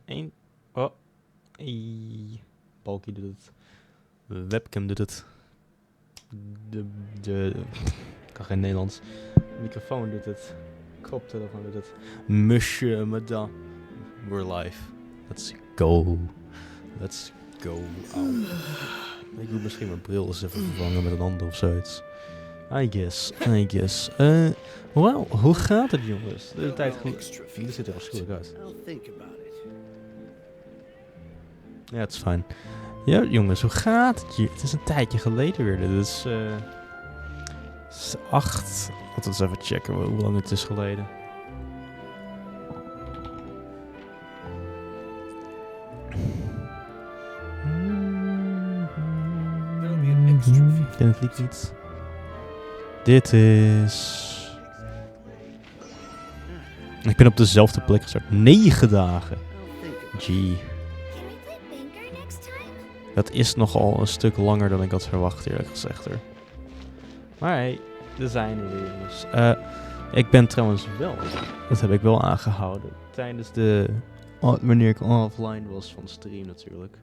1. Oh. Balkie doet het. Webcam doet het. Ik kan geen Nederlands. Microfoon doet het. Koptelefoon doet het. Monsieur, madame. We're live. Let's go. Let's go. Au. Ik moet misschien mijn bril eens even vervangen met een ander of zoiets. I guess. Wauw, hoe gaat het, jongens? De tijd dit ziet er afschuwelijk uit. Ja, het is fijn. Ja, jongens, hoe gaat het hier? Het is een tijdje geleden weer. Dit is 8. Laten we eens even checken hoe lang het is geleden. Ik ken het lied niet. Dit is... Ik ben op dezelfde plek gestart. 9 dagen. Gee. Dat is nogal een stuk langer dan ik had verwacht, eerlijk gezegd. Hoor. Maar hey, er zijn er weer, jongens. Ik ben trouwens wel, dat heb ik wel aangehouden, tijdens wanneer ik offline was van stream natuurlijk,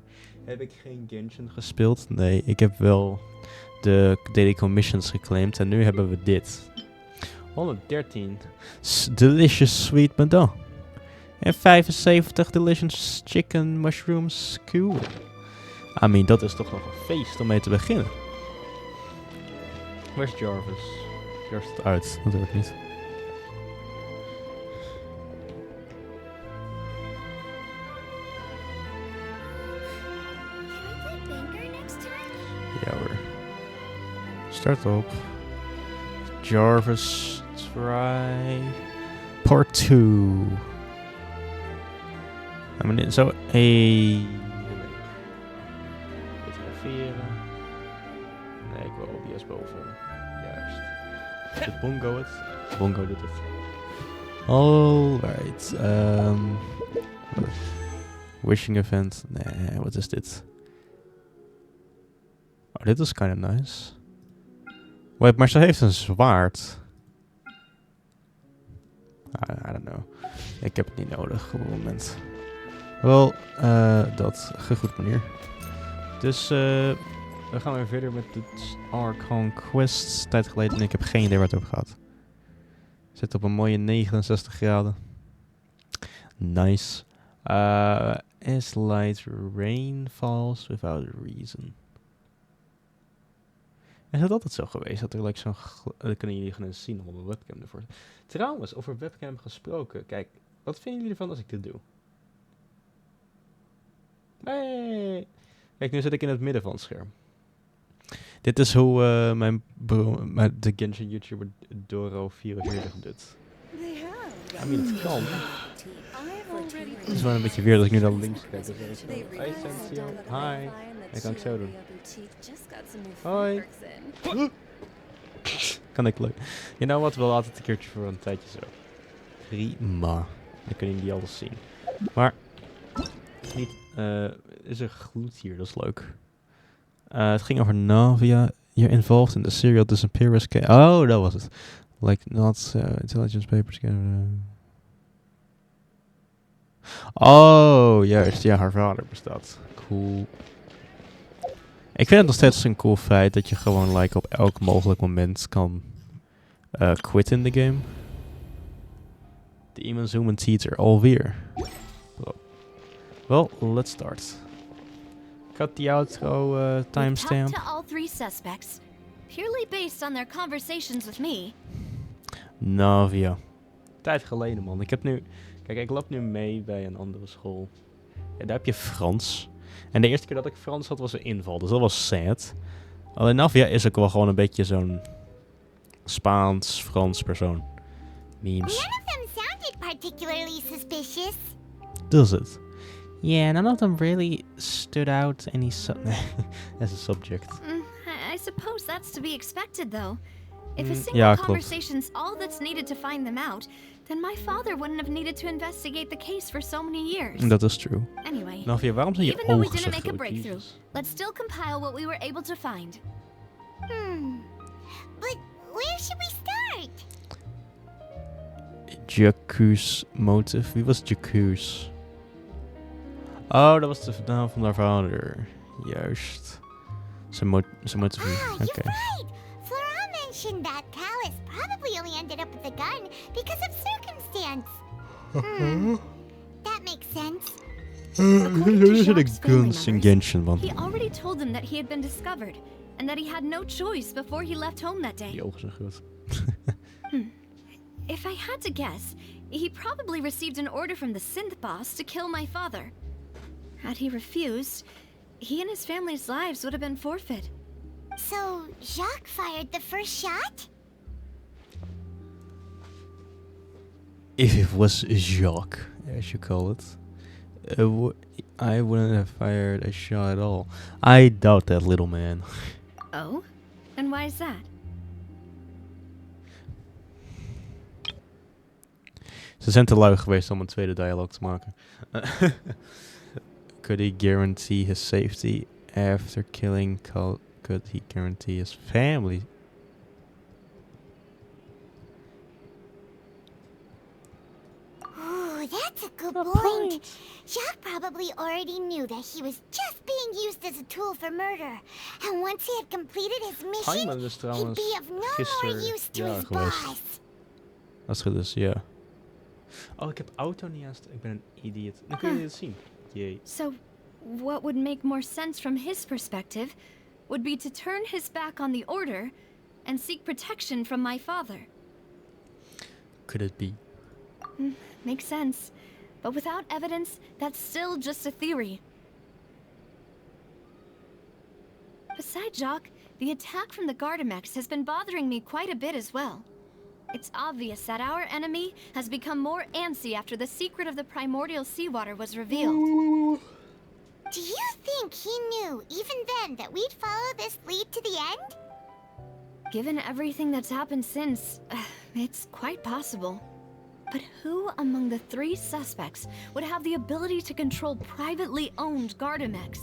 heb ik geen Genshin gespeeld. Nee, ik heb wel de daily commissions geclaimd en nu hebben we dit. 113 delicious sweet madame. En 75 delicious chicken mushrooms cool. I mean, dat is toch nog een feest om mee te beginnen. Waar is Jarvis? Jarvis is uit, dat hoor ik niet. Ja hoor. Start op. Jarvis try part 2. I mean, zo. Hey. Fotograferen. Nee, ik wil OBS boven. Juist. De bongo het. Bongo doet het. Alright. Wishing event. Nee, wat is dit? Oh, dit is kinda nice. Wait, maar ze heeft een zwaard. I don't know. Ik heb het niet nodig op het moment. Wel, dat. Gegoed manier. Dus we gaan weer verder met de Archon quest. Tijd geleden en ik heb geen idee waar het over gaat. Zit op een mooie 69 graden. Nice. As light rain falls without a reason. Is het altijd zo geweest dat er like zo'n... Dat kunnen jullie gewoon eens zien op een webcam ervoor. Trouwens, over webcam gesproken. Kijk, wat vinden jullie ervan als ik dit doe? Nee. Kijk, nu zit ik in het midden van het scherm. Dit is hoe de Genshin YouTuber Doro44 doet. I mean, het kan. Het is wel een beetje weer dat ik nu naar links kijk. Hi, Sensio. Hi. Ik kan het zo doen. Hoi. Kan ik leuk. You know wat, we laten het een keertje voor een tijdje zo. Prima. Dan kunnen jullie alles zien. Maar, niet... is er gloed hier, dat is leuk. Het ging over Navia. You're involved in the serial disappearance case. Oh, dat was het. Like not intelligence papers. Oh, juist. Ja, haar vader bestaat. Cool. Ik vind het nog steeds een cool feit dat je gewoon like op elk mogelijk moment kan quit in the game. Demon Zoom en Teacher alweer. Well, let's start. Cut the outro timestamp. To all 3 suspects, purely based on their conversations with me. Navia. Tijd geleden, man. Ik heb nu... Kijk, ik loop nu mee bij een andere school. Ja, daar heb je Frans. En de eerste keer dat ik Frans had was een inval, dus dat was sad. Alleen Navia is ook wel gewoon een beetje zo'n Spaans-Frans persoon. Memes. None of them sounded particularly suspicious. Does it? Yeah, none of them really stood out any as a subject. I suppose that's to be expected, though. If a single ja, klopt. conversation's all that's needed to find them out, then my father wouldn't have needed to investigate the case for so many years. Dat is true. Anyway, Navia, waarom zijn je even though we ogen zo didn't make a groot? breakthrough, Jezus. let's still compile what we were able to find. But where should we start? Jacques motive. Wie was Jacques? Oh, dat was de naam van haar vader. Juist. Zijn motivatie. Ah, Oké. you're right. Flora mentioned that Callus probably only ended up with the gun because of circumstance. That makes sense. According to Er zitten Jacques' family guns in members, Genshin, man. he already told them that he had been discovered, and that he had no choice before he left home that day. Die ogen zijn groot. If I had to guess, he probably received an order from the synth boss to kill my father. Had he refused, he and his family's lives would have been forfeit. So, Jacques fired the first shot? If it was Jacques, as you call it, I wouldn't have fired a shot at all. I doubt that little man. Oh? And why is that? Ze zijn te lui geweest om een tweede dialoog te maken. Could he guarantee his safety after killing Could he guarantee his family? Ooh, that's a good point. Jacques probably already knew that he was just being used as a tool for murder. And once he had completed his mission, Hyman is he'd trouwens be of no more gisteren use to jarig his geweest. boss. Als het goed is, ja. Oh, ik heb auto niet aanstaan. Ik ben een idiot. Dan kun je dit zien. Jee. So, what would make more sense from his perspective would be to turn his back on the order and seek protection from my father. Could it be? Makes sense. But without evidence, that's still just a theory. Besides Jacques, the attack from the Gardamex has been bothering me quite a bit as well. It's obvious that our enemy has become more antsy after the secret of the primordial seawater was revealed. Do you think he knew, even then, that we'd follow this lead to the end? Given everything that's happened since, it's quite possible. But who among the 3 suspects would have the ability to control privately owned Gardamex?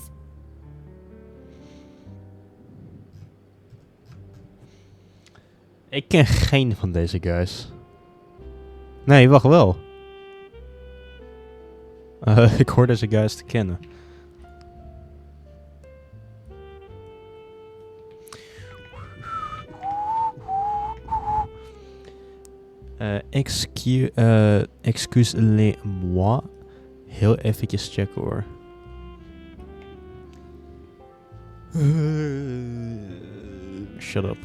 Ik ken geen van deze guys. Nee, wacht wel. Ik hoor deze guys te kennen. Excusez-moi. Heel eventjes checken hoor. Shut up.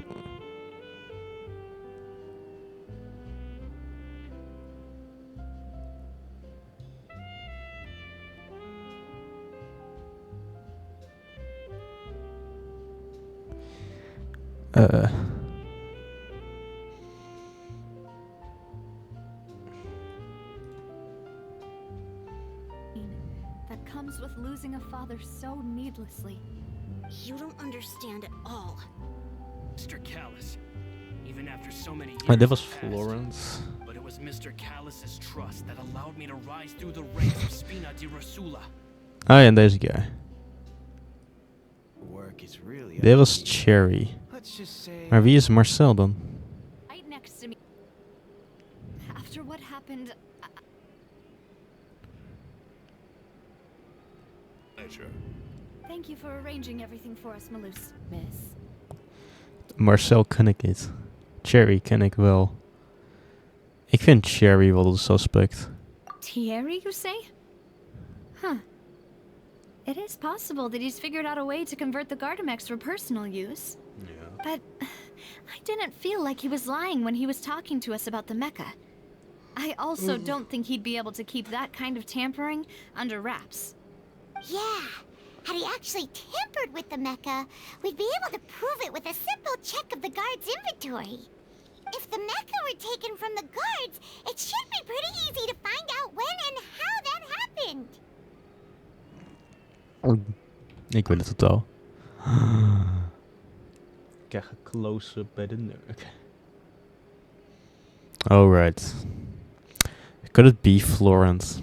That comes with losing a father so needlessly. You don't understand at all. Mr. Callus, even after so many years Maar dit was passed, Florence. but it was Mr. Callus's trust that allowed me to rise through the ranks of Spina di Rasula. Ah ja, en deze guy. Work is really Dit was Cherry. Let's just say Maar wie is Marcel dan? Right next to me. After what happened, pleasure. thank you for arranging everything for us, Malus. Miss. Marcel ken ik niet. Cherry ken ik wel. Ik vind Cherry wel de suspect. Thierry, you say? Huh. It is possible that he's figured out a way to convert the Gardamex for personal use. Ja. But I didn't feel like he was lying when he was talking to us about the mecha. I also don't think he'd be able to keep that kind of tampering under wraps. Yeah. Had he actually tampered with the mecha, we'd be able to prove it with a simple check of the guard's inventory. If the mecha were taken from the guards, it should be pretty easy to find out when and how that happened. Ik weet het totaal. Ik krijg een close-up bij de nerd. Alright. Could it be Florent?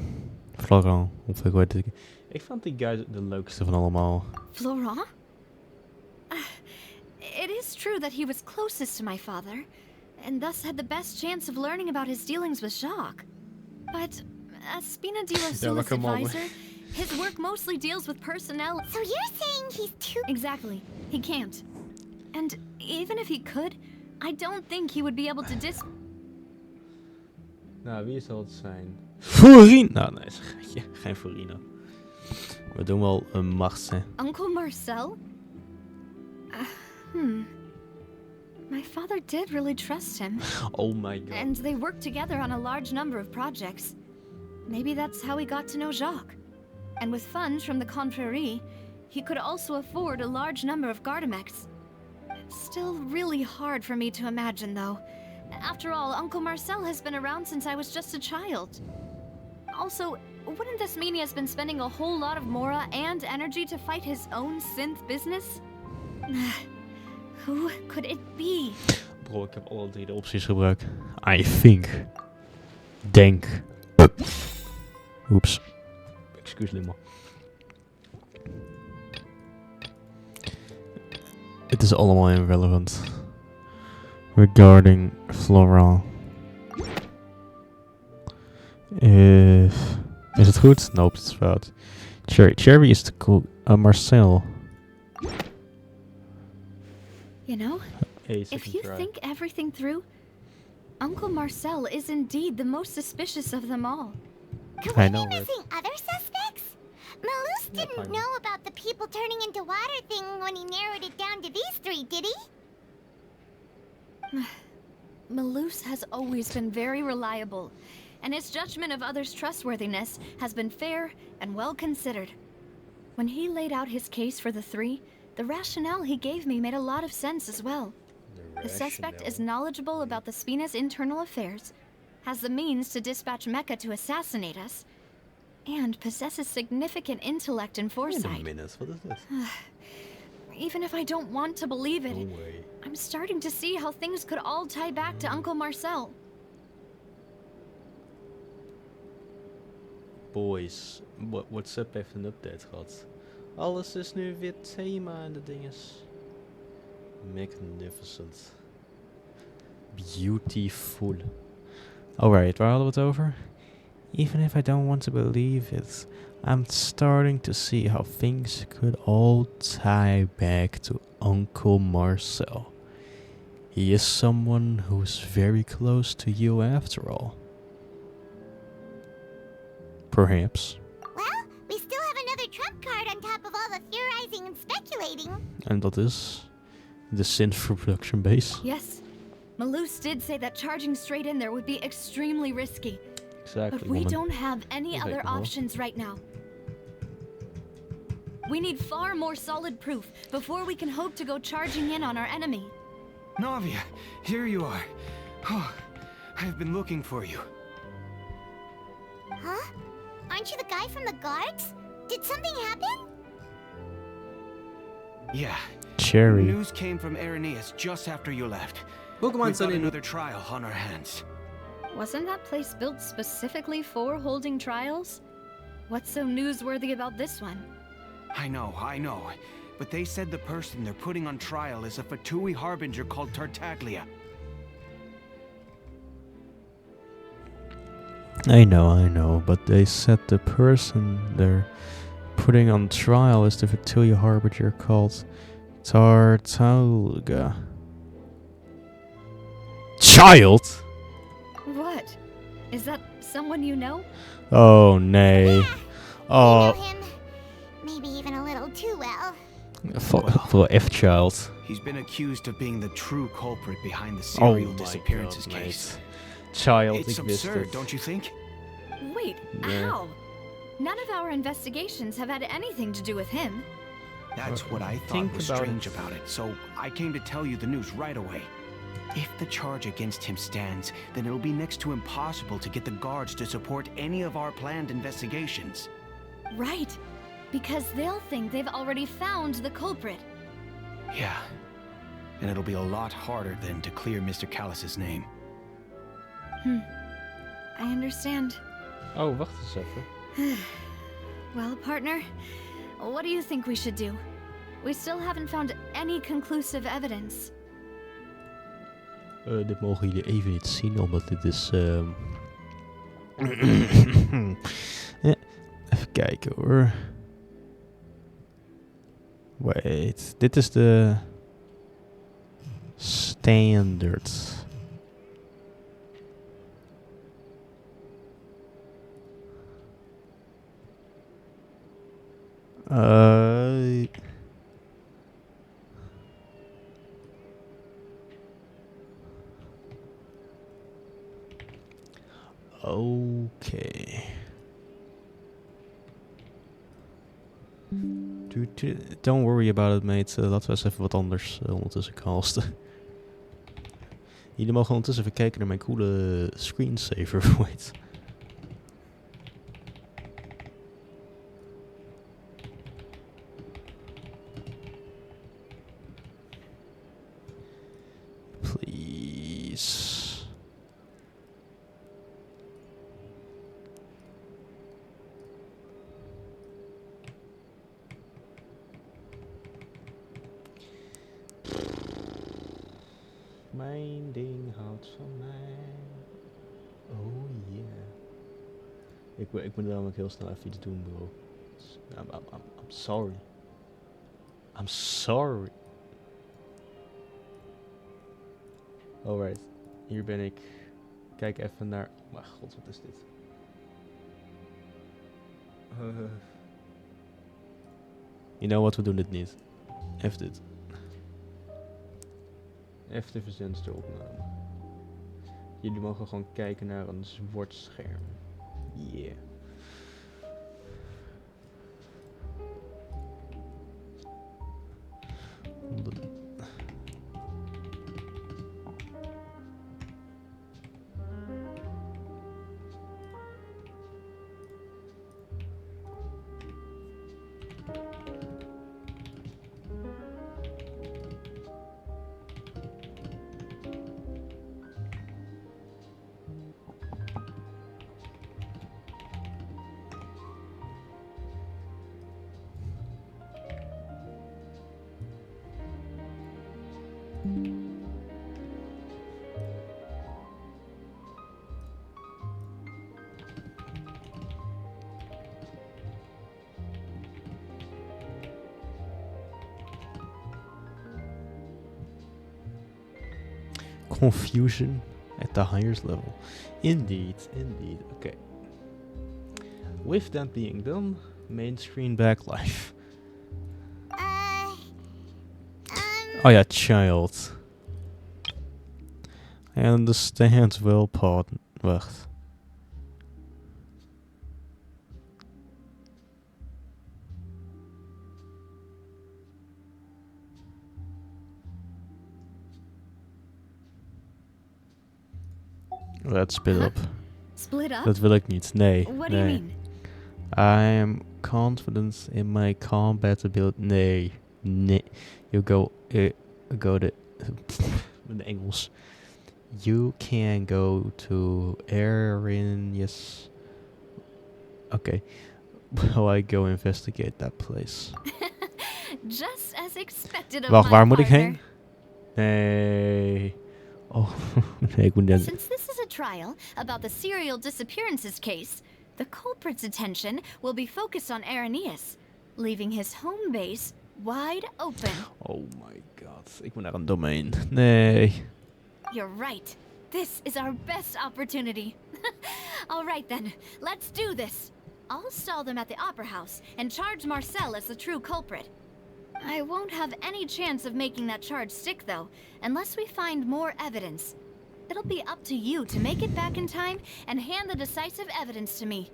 Florent, of ik weet het. Ik vond die guy de leukste van allemaal. Florent? It is true that he was closest to my father, and thus had the best chance of learning about his dealings with Jacques. But as Spina di Rasula's come on. advisor, His work mostly deals with personnel. So you're saying he's too... Exactly. He can't. And even if he could, I don't think he would be able to Nou, wie zal het zijn? Forina! Nou, nee, ja, geen Forina. We doen wel een Marcel. Uncle Marcel? My father did really trust him. Oh my god. And they worked together on a large number of projects. Maybe that's how he got to know Jacques. And with funds from the Confrérie, he could also afford a large number of Gardamex. It's still really hard for me to imagine, though. After all, Uncle Marcel has been around since I was just a child. Also, wouldn't this mean he has been spending a whole lot of mora and energy to fight his own synth business? Who could it be? Bro, ik heb alle 3 de opties gebruikt. I think. Denk. Oeps. Excuus me. Het is allemaal irrelevant. Regarding Flora. Is het goed? Nope, het is fout. Cherry is te cool. Marcel. You know, Hey, if you think everything through, Uncle Marcel is indeed the most suspicious of them all. Could I we know be it. missing other suspects? Malus Yeah, didn't fine. know about the people turning into water thing when he narrowed it down to these 3, did he? Malus has always been very reliable, and his judgment of others' trustworthiness has been fair and well considered. When he laid out his case for the 3, the rationale he gave me made a lot of sense as well. The suspect is knowledgeable about the Spina's internal affairs, has the means to dispatch Mecha to assassinate us, and possesses significant intellect and Wait a foresight. minute, wat is dit? Even if I don't want to believe it, No way. I'm starting to see how things could all tie back to Uncle Marcel. Boys, WhatsApp heeft een update gehad. Alles is nu weer thema en de dinges. Magnificent. Beautiful. Alright, waar hadden we het over? Even if I don't want to believe it, I'm starting to see how things could all tie back to Uncle Marcel. He is someone who's very close to you after all. Perhaps. Well, we still have another trump card on top of all the theorizing and speculating. En dat is de synth for production base. Yes, Malus did say that charging straight in there would be extremely risky, Exactly, but we woman. don't have any We'll other take them all. options right now. We need far more solid proof before we can hope to go charging in on our enemy. Navia, here you are. Oh, I've been looking for you. Huh? Aren't you the guy from the guards? Did something happen? Yeah. Cherry. News came from Irenaeus just after you left. We've got another trial on our hands. Wasn't that place built specifically for holding trials? What's so newsworthy about this one? I know. But they said the person they're putting on trial is a Fatui harbinger called Tartaglia. I know, but they said the person they're putting on trial is the Vitulia Harbinger called Tartaglia. Child? What? Is that someone you know? Oh, nee. Yeah, I Oh, know him. Maybe even a little too well. voor F-child. He's been accused of being the true culprit behind the Oh serial my disappearances god, case. mate. Child, It's ik wist absurd, het. don't you think? Wait, Yeah. how? None of our investigations have had anything to do with him. That's what I Think thought was about strange it. about it, so I came to tell you the news right away. If the charge against him stands, then it'll be next to impossible to get the guards to support any of our planned investigations. Right, because they'll think they've already found the culprit. Yeah. And it'll be a lot harder then to clear Mr. Callus's name. I understand. Oh, wacht eens even. Well, partner, what do you think we should do? We still haven't found any conclusive evidence. Dit mogen jullie even niet zien, omdat dit is... Ja, even kijken hoor. Wait, dit is de standard. Oké. Don't worry about it, mate. Laten we eens even wat anders ondertussen casten. Jullie mogen ondertussen even kijken naar mijn coole screensaver. Wait. Please. Mijn ding houdt van mij. Oh yeah. Ik moet namelijk heel snel even iets doen, bro. I'm sorry. I'm sorry. Alright, hier ben ik. Kijk even naar... Maar god, wat is dit? You know what, we doen dit niet. Even dit. Even de verzendsteropname. Jullie mogen gewoon kijken naar een zwart scherm. Yeah. Confusion at the highest level. Indeed. Okay. With that being done, main screen back live. Oh yeah, child. I understand well, pardon. Wacht. Let's split up. Split up? Dat wil ik niet. Nee. What do you mean? I am confident in my combat ability. Nee. You go to in Engels. You can go to Yes. Okay. While I go investigate that place. Just as expected of Wacht, my waar moet ik partner. heen? Nee. Oh, nee, ik moet net... Since this is a trial about the serial disappearances case, the culprit's attention will be focused on Irenaeus, leaving his home base wide open. Oh my god, ik moet naar een domein. Nee. You're right. This is our best opportunity. All right then, let's do this. I'll stall them at the Opera House and charge Marcel as the true culprit. I won't have any chance of making that charge stick, though, unless we find more evidence. It'll be up to you to make it back in time and hand the decisive evidence to me.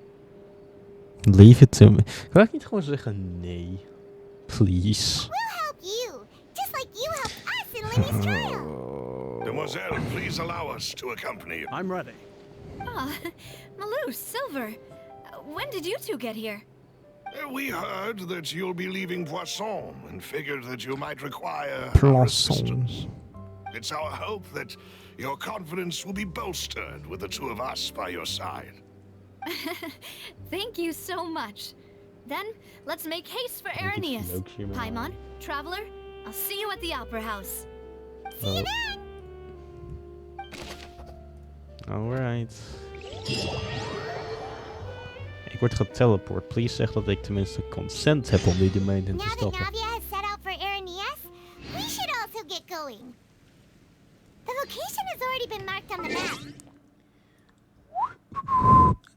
Leave it to me. Kan ik niet gewoon zeggen nee? Please. We'll help you, just like you helped us in Lenny's trial. Demoiselle, please allow us to accompany you. I'm ready. Ah, Malou, Silver. When did you two get here? We heard that you'll be leaving Poisson and figured that you might require our Poisson. assistance. It's our hope that your confidence will be bolstered with the two of us by your side. Thank you so much. Then, let's make haste for Irenaeus. Paimon, Traveler, I'll see you at the Opera House. See you then. Alright. word geteleport. Please zeg dat ik tenminste consent heb om die domein in te Now that stappen. Navia has set out for Aranias, we should also get going. The location has already been marked on the map.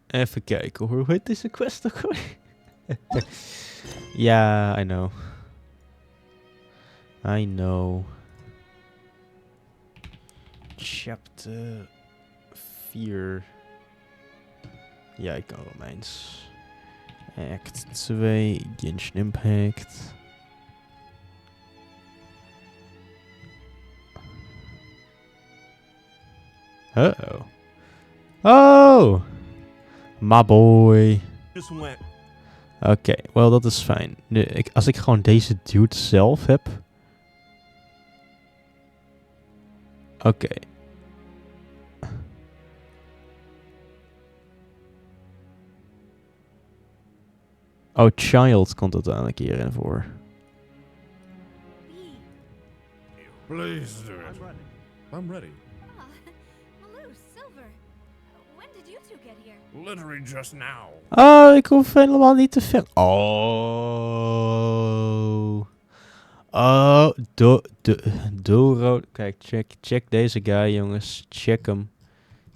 Even kijken, hoe heet deze quest ook alweer? Ja, I know. I know. Chapter 4. Ja, ik kan Romeins. Act 2, Genshin Impact. Uh-oh. Oh! My boy. Oké, wel dat is fijn. Nu, als ik gewoon deze dude zelf heb. Oké. Oh, Child komt uiteindelijk hierin voor. Please do it. I'm ready. Hello, Silver. When did you two get here? Literally just now. Oh, ik hoef helemaal niet te ver. Oh. Oh, Doro. Kijk, check deze guy, jongens. Check hem.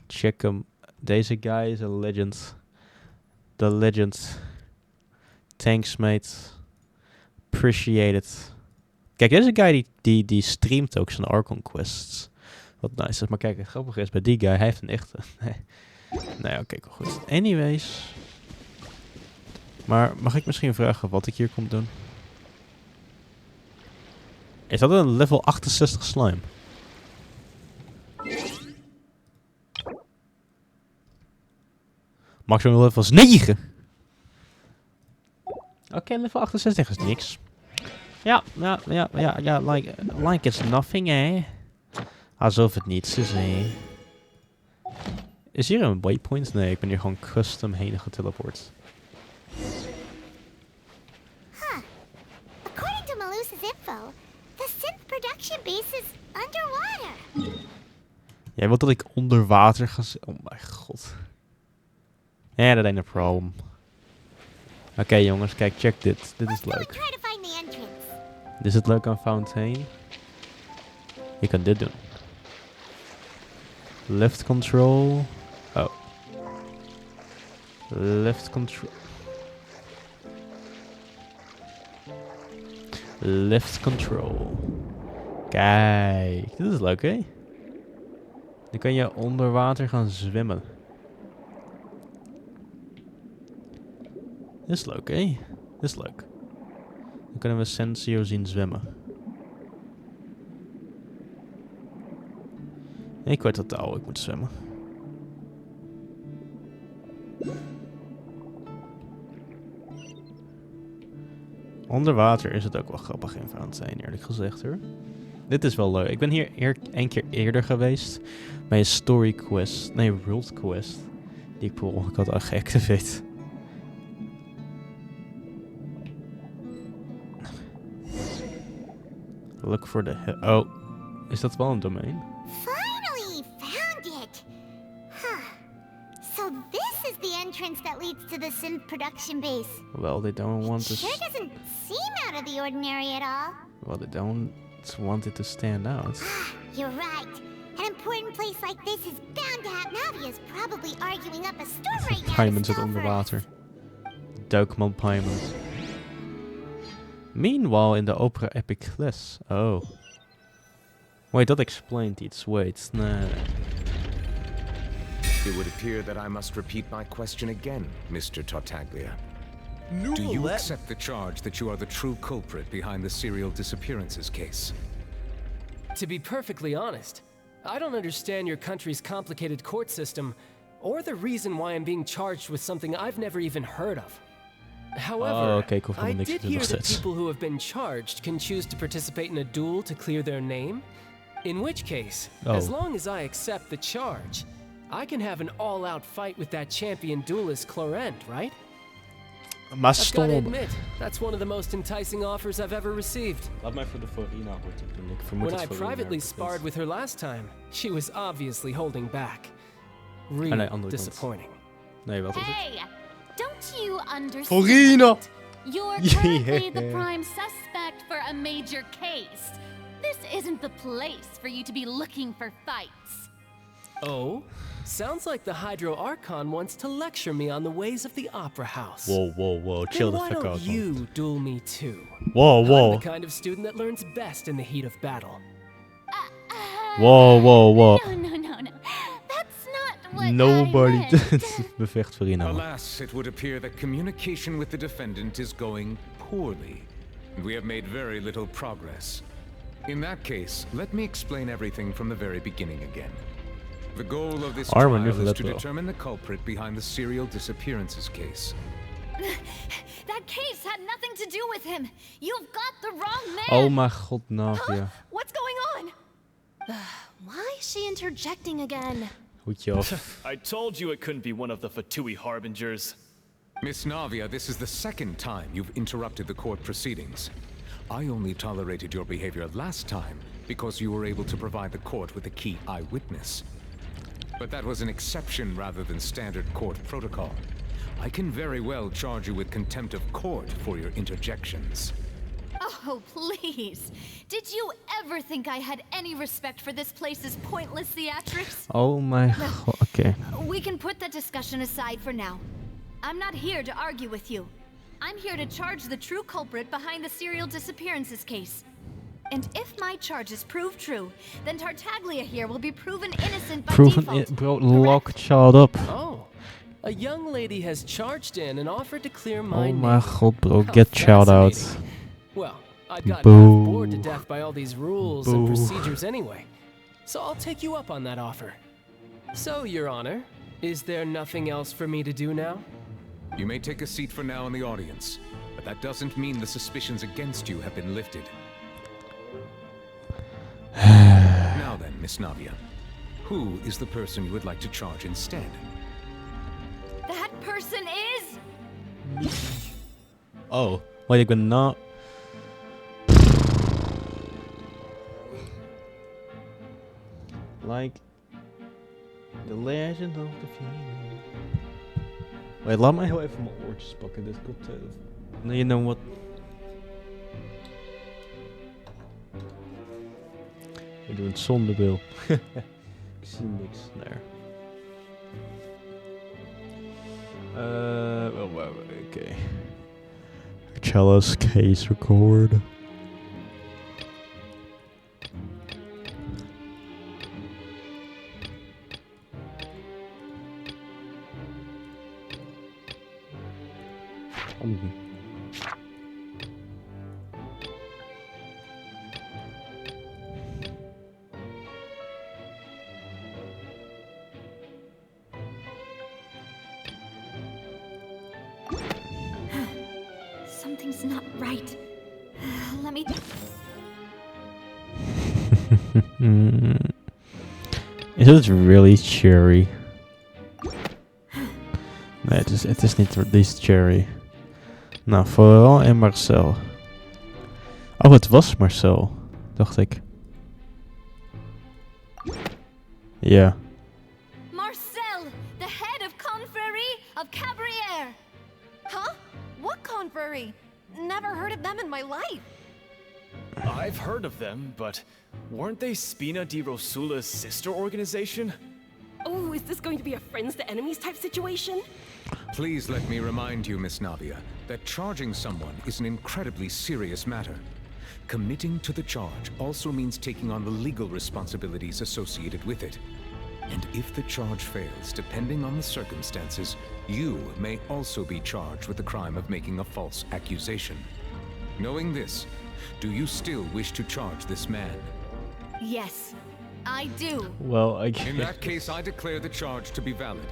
Check hem. Deze guy is een legend. The legend. Thanks, mate. Appreciate it. Kijk, deze guy die streamt ook zijn Archon quests. Wat nice is. Maar kijk, het grappige is bij die guy, hij heeft een echte. Nee, oké, goed. Anyways. Maar mag ik misschien vragen wat ik hier kom doen? Is dat een level 68 slime? Maximum level is 9! Oké, level 68 is niks. Ja, like it's nothing, eh? Alsof het niets is, eh? Is hier een waypoint? Nee, ik ben hier gewoon custom heen geteleport. Huh. According to Malus's info, the synth production base is underwater. Jij wilt dat ik onder water ga Oh mijn god. Ja, dat ain't a problem. Oké, jongens, kijk, check dit. Dit is leuk. Try to find the entrance. Is het leuk aan Fontein? Je kan dit doen. Left control. Oh. Left control. Left control. Kijk, dit is leuk, hè? Dan kan je onder water gaan zwemmen. Dit is leuk, hè? Dit is leuk. Dan kunnen we Sensio zien zwemmen. Ik weet totaal, ik moet zwemmen. Onder water is het ook wel grappig in Fontein, eerlijk gezegd hoor. Dit is wel leuk. Ik ben hier een keer eerder geweest. Bij een story quest. Nee, world quest. Die ik per ongeluk had al geactiveerd. Look for the... Oh. Is dat wel een domein? Finally found it. Huh. So this is the entrance that leads to the synth production base. Well, they don't want to... Sure doesn't seem out of the ordinary at all. Well, they don't want it to stand out. You're right. An important place like this is bound to have Navia's probably arguing up a storm right now. Paimon zit onder water. Duikman Paimon. Meanwhile, in the opera epic class. Oh. Wait, that explained it. Wait, nah. It would appear that I must repeat my question again, Mr. Tartaglia. New Do you roulette? accept the charge that you are the true culprit behind the serial disappearances case? To be perfectly honest, I don't understand your country's complicated court system, or the reason why I'm being charged with something I've never even heard of. However, Oh, oké, ik hoef I helemaal niks did te doen hear nog that steeds. people who have been charged can choose to participate in a duel to clear their name. In which case, as Oh. long as I accept the charge, I can have an all-out fight with that champion duelist Clorend, right? Maar I've got to stom. admit, that's one of the most enticing offers I've ever received. Laat mij voor de Farina hoort ik doen. Ik vermoed When dat I Farina privately er sparred komt. with her last time, she was obviously holding back. nee, Really andere kant. disappointing. Nee, wat is het? Hey, don't Don't you understand? Farina! You're currently the Yeah. prime suspect for a major case. This isn't the place for you to be looking for fights. Oh? Sounds like the Hydro Archon wants to lecture me on the ways of the Opera House. Whoa, chill Then the why fuck don't out, man. you duel me too? Whoa, I'm the kind of student that learns best in the heat of battle. Whoa. No. That's not what Nobody I meant. bevecht Farina. Alas, it would appear that communication with the defendant is going poorly, and we have made very little progress. In that case, let me explain everything from the very beginning again. The goal of this Armen trial nu is let to wel. determine the culprit behind the serial disappearances case. That case had nothing to do with him. You've got the wrong man. Oh mijn god, Navia. What's going on? Why is she interjecting again? Hoedje af. I told you it couldn't be one of the Fatui harbingers. Miss Navia, this is the second time you've interrupted the court proceedings. I only tolerated your behavior last time because you were able to provide the court with a key eyewitness. But that was an exception rather than standard court protocol. I can very well charge you with contempt of court for your interjections. Oh, please. Did you ever think I had any respect for this place's pointless theatrics? Oh mijn god, oké. We can put that discussion aside for now. I'm not here to argue with you. I'm here to charge the true culprit behind the serial disappearances case. And if my charges prove true, then Tartaglia here will be proven innocent by default. Bro, lock child up. Oh, a young lady has charged in and offered to clear my Oh name. mijn god, bro, How get child out. fascinating. Well, I'd gotten Boo. half bored to death by all these rules and Boo. procedures anyway, so I'll take you up on that offer. So, Your Honor, is there nothing else for me to do now? You may take a seat for now in the audience, but that doesn't mean the suspicions against you have been lifted. Now then, Miss Navia, who is the person you would like to charge instead? That person is... Oh, wait, ik ben na... Like... The Legend of the Phoenix. Wait, laat mij heel even mijn oortjes pakken. Dit komt... You know what? We doen het zonder bril. Ik zie niks. Daar. Oké. Cello's case record. Something's not right. Let me... Is het really cherry? Nee, het is niet this cherry. Nou, vooral en Marcel. Oh, het was Marcel, dacht ik. Ja. Marcel, the head of Confrérie of Cabrières. Huh? What confrérie? Never heard of them in my life. I've heard of them, but weren't they Spina di Rosula's sister organization? Oh, is this going to be a friends to enemies type situation? Please let me remind you, Miss Navia, that charging someone is an incredibly serious matter. Committing to the charge also means taking on the legal responsibilities associated with it. And if the charge fails, depending on the circumstances, you may also be charged with the crime of making a false accusation. Knowing this, do you still wish to charge this man? Yes, I do. Well, In that case, I declare the charge to be valid.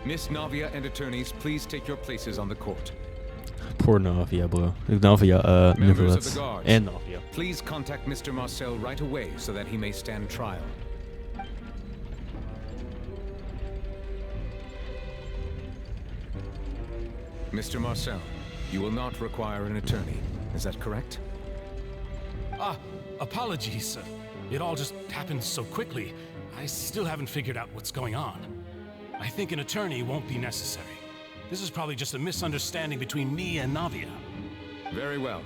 Miss Navia and attorneys, please take your places on the court. Poor Navia, bro. Navia, Members of Nicolet. the guards, En Navia. please contact Mr. Marcel right away so that he may stand trial. Mr. Marcel, you will not require an attorney. Is that correct? Apologies. It all just happened so quickly. I still haven't figured out what's going on. I think an attorney won't be necessary. This is probably just a misunderstanding between me and Navia. Very well.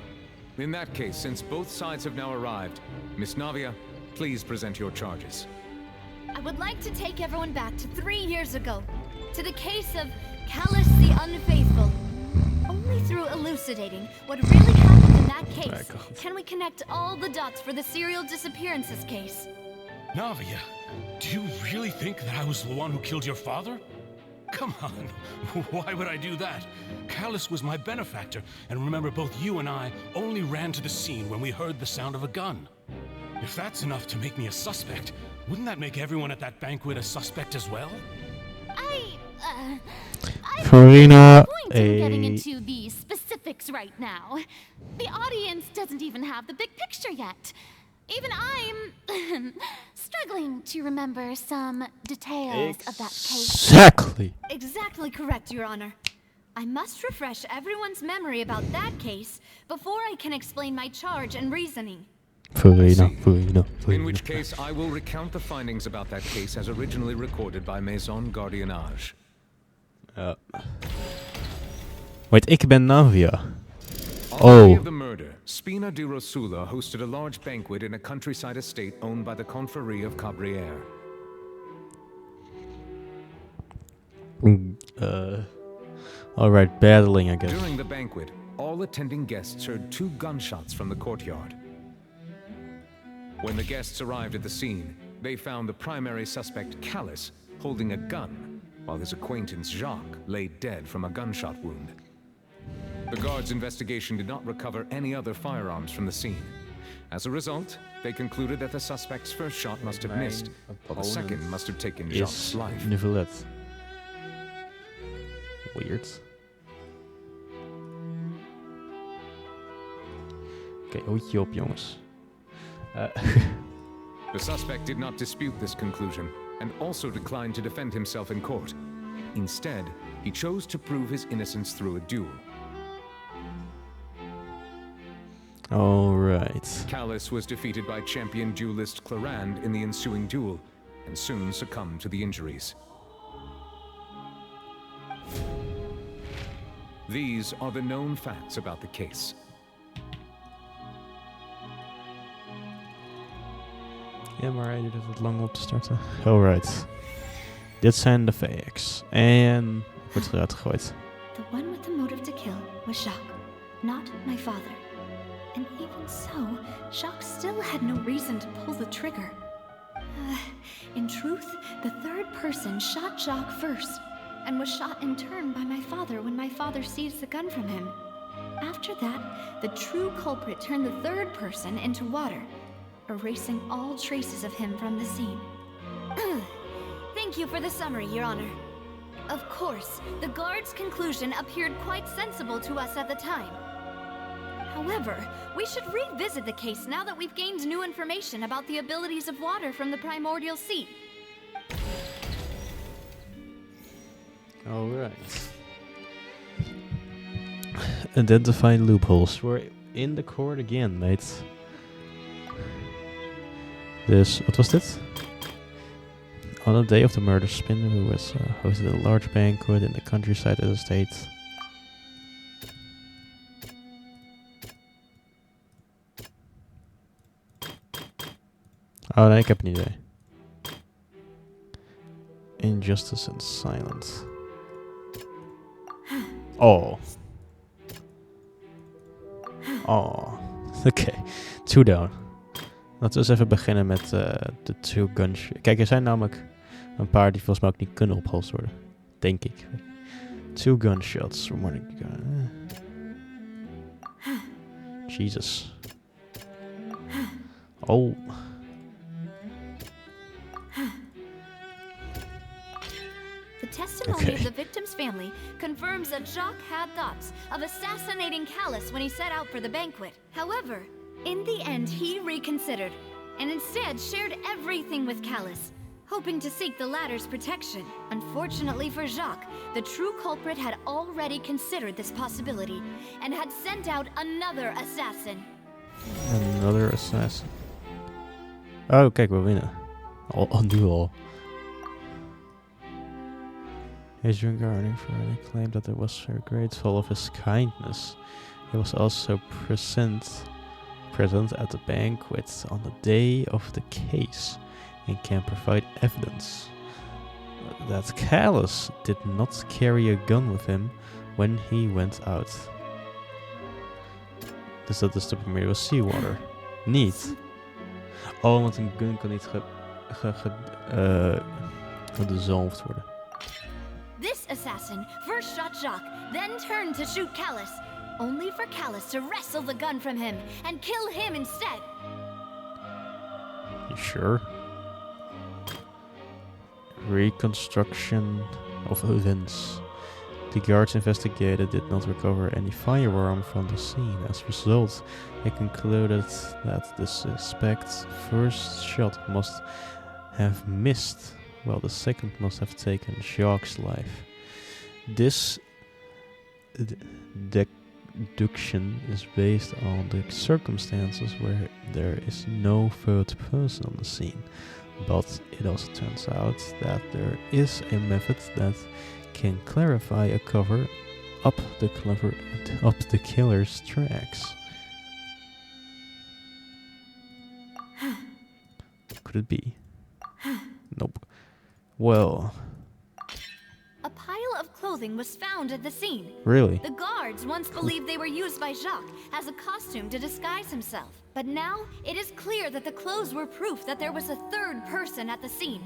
In that case, since both sides have now arrived, Miss Navia, please present your charges. I would like to take everyone back to 3 years ago, to the case of Callus the Unfaithful. Only through elucidating what really happened in that case can we connect all the dots for the serial disappearances case. Navia, do you really think that I was the one who killed your father? Come on, why would I do that? Callus was my benefactor, and remember both you and I only ran to the scene when we heard the sound of a gun. If that's enough to make me a suspect, wouldn't that make everyone at that banquet a suspect as well? Farina, Getting into the specifics right now. The audience doesn't even have the big picture yet. Even I'm struggling to remember some details of that case. Exactly correct, Your Honor. I must refresh everyone's memory about that case before I can explain my charge and reasoning. Farina. In which case, I will recount the findings about that case as originally recorded by Maison Gardiennage. Wait, ik ben Navia. On the day of the murder, Spina di Rosula hosted a large banquet in a countryside estate owned by the Confrérie of Cabrières. Alright, battling, I guess. During the banquet, all attending guests heard 2 gunshots from the courtyard. When the guests arrived at the scene, they found the primary suspect, Callus, holding a gun, while his acquaintance, Jacques, lay dead from a gunshot wound. The guards' investigation did not recover any other firearms from the scene. As a result, they concluded that the suspect's first shot must have missed, while the second must have taken Jacques' life. Nivelet. Weird. Oké, hoedje op, jongens. The suspect did not dispute this conclusion, and also declined to defend himself in court. Instead, he chose to prove his innocence through a duel. Alright. Callus was defeated by champion duelist Clarand in the ensuing duel, and soon succumbed to the injuries. These are the known facts about the case. Ja, maar hij duurt het lang op te starten. Alright. Dit zijn de facts. En wordt eruit gegooid. The one with the motive to kill was Jacques, not my father. And even so, Jacques still had no reason to pull the trigger. In truth, the third person shot Jacques first, and was shot in turn by my father when my father seized the gun from him. After that, the true culprit turned the third person into water, erasing all traces of him from the scene. Thank you for the summary, Your Honor. Of course, the guard's conclusion appeared quite sensible to us at the time. However, we should revisit the case now that we've gained new information about the abilities of water from the primordial sea. Alright. Identify loopholes. We're in the court again, mate. Dus, wat was dit? On the day of the murder, Spinner, who was hosted a large banquet in the countryside estate. Oh nee, ik heb een idee. Injustice and silence. Oh. Oh. Oké. 2 down. Laten we eens even beginnen met de 2 gunshots. Kijk, er zijn namelijk een paar die volgens mij ook niet kunnen opgelost worden. Denk ik. 2 gunshots. Jesus. Oh. The testimony of the victim's family confirms that Jacques had thoughts of assassinating Callus when he set out for the banquet. However, in the end, he reconsidered, and instead shared everything with Callus, hoping to seek the latter's protection. Unfortunately for Jacques, the true culprit had already considered this possibility, and had sent out another assassin. Another assassin. Oh, kijk, we winnen. Al een duel. Adrian Gardner further claimed that it was very grateful of his kindness. He was also present at the banquet on the day of the case and can provide evidence that Callus did not carry a gun with him when he went out. Dus dat is de primary seawater. Niet. Oh, want een gun kan niet gedissolved worden. This assassin first shot Jacques, then turned to shoot Callus, only for Callus to wrestle the gun from him and kill him instead. You sure? Reconstruction of events. The guards investigated did not recover any firearm from the scene. As a result, they concluded that the suspect's first shot must have missed, while the second must have taken Jacques' life. This deduction is based on the circumstances where there is no third person on the scene. But it also turns out that there is a method that can clarify a cover up the killer's tracks. Could it be? Nope. Well. A pile of clothing was found at the scene. Really? The guards once believed they were used by Jacques as a costume to disguise himself. But now it is clear that the clothes were proof that there was a third person at the scene.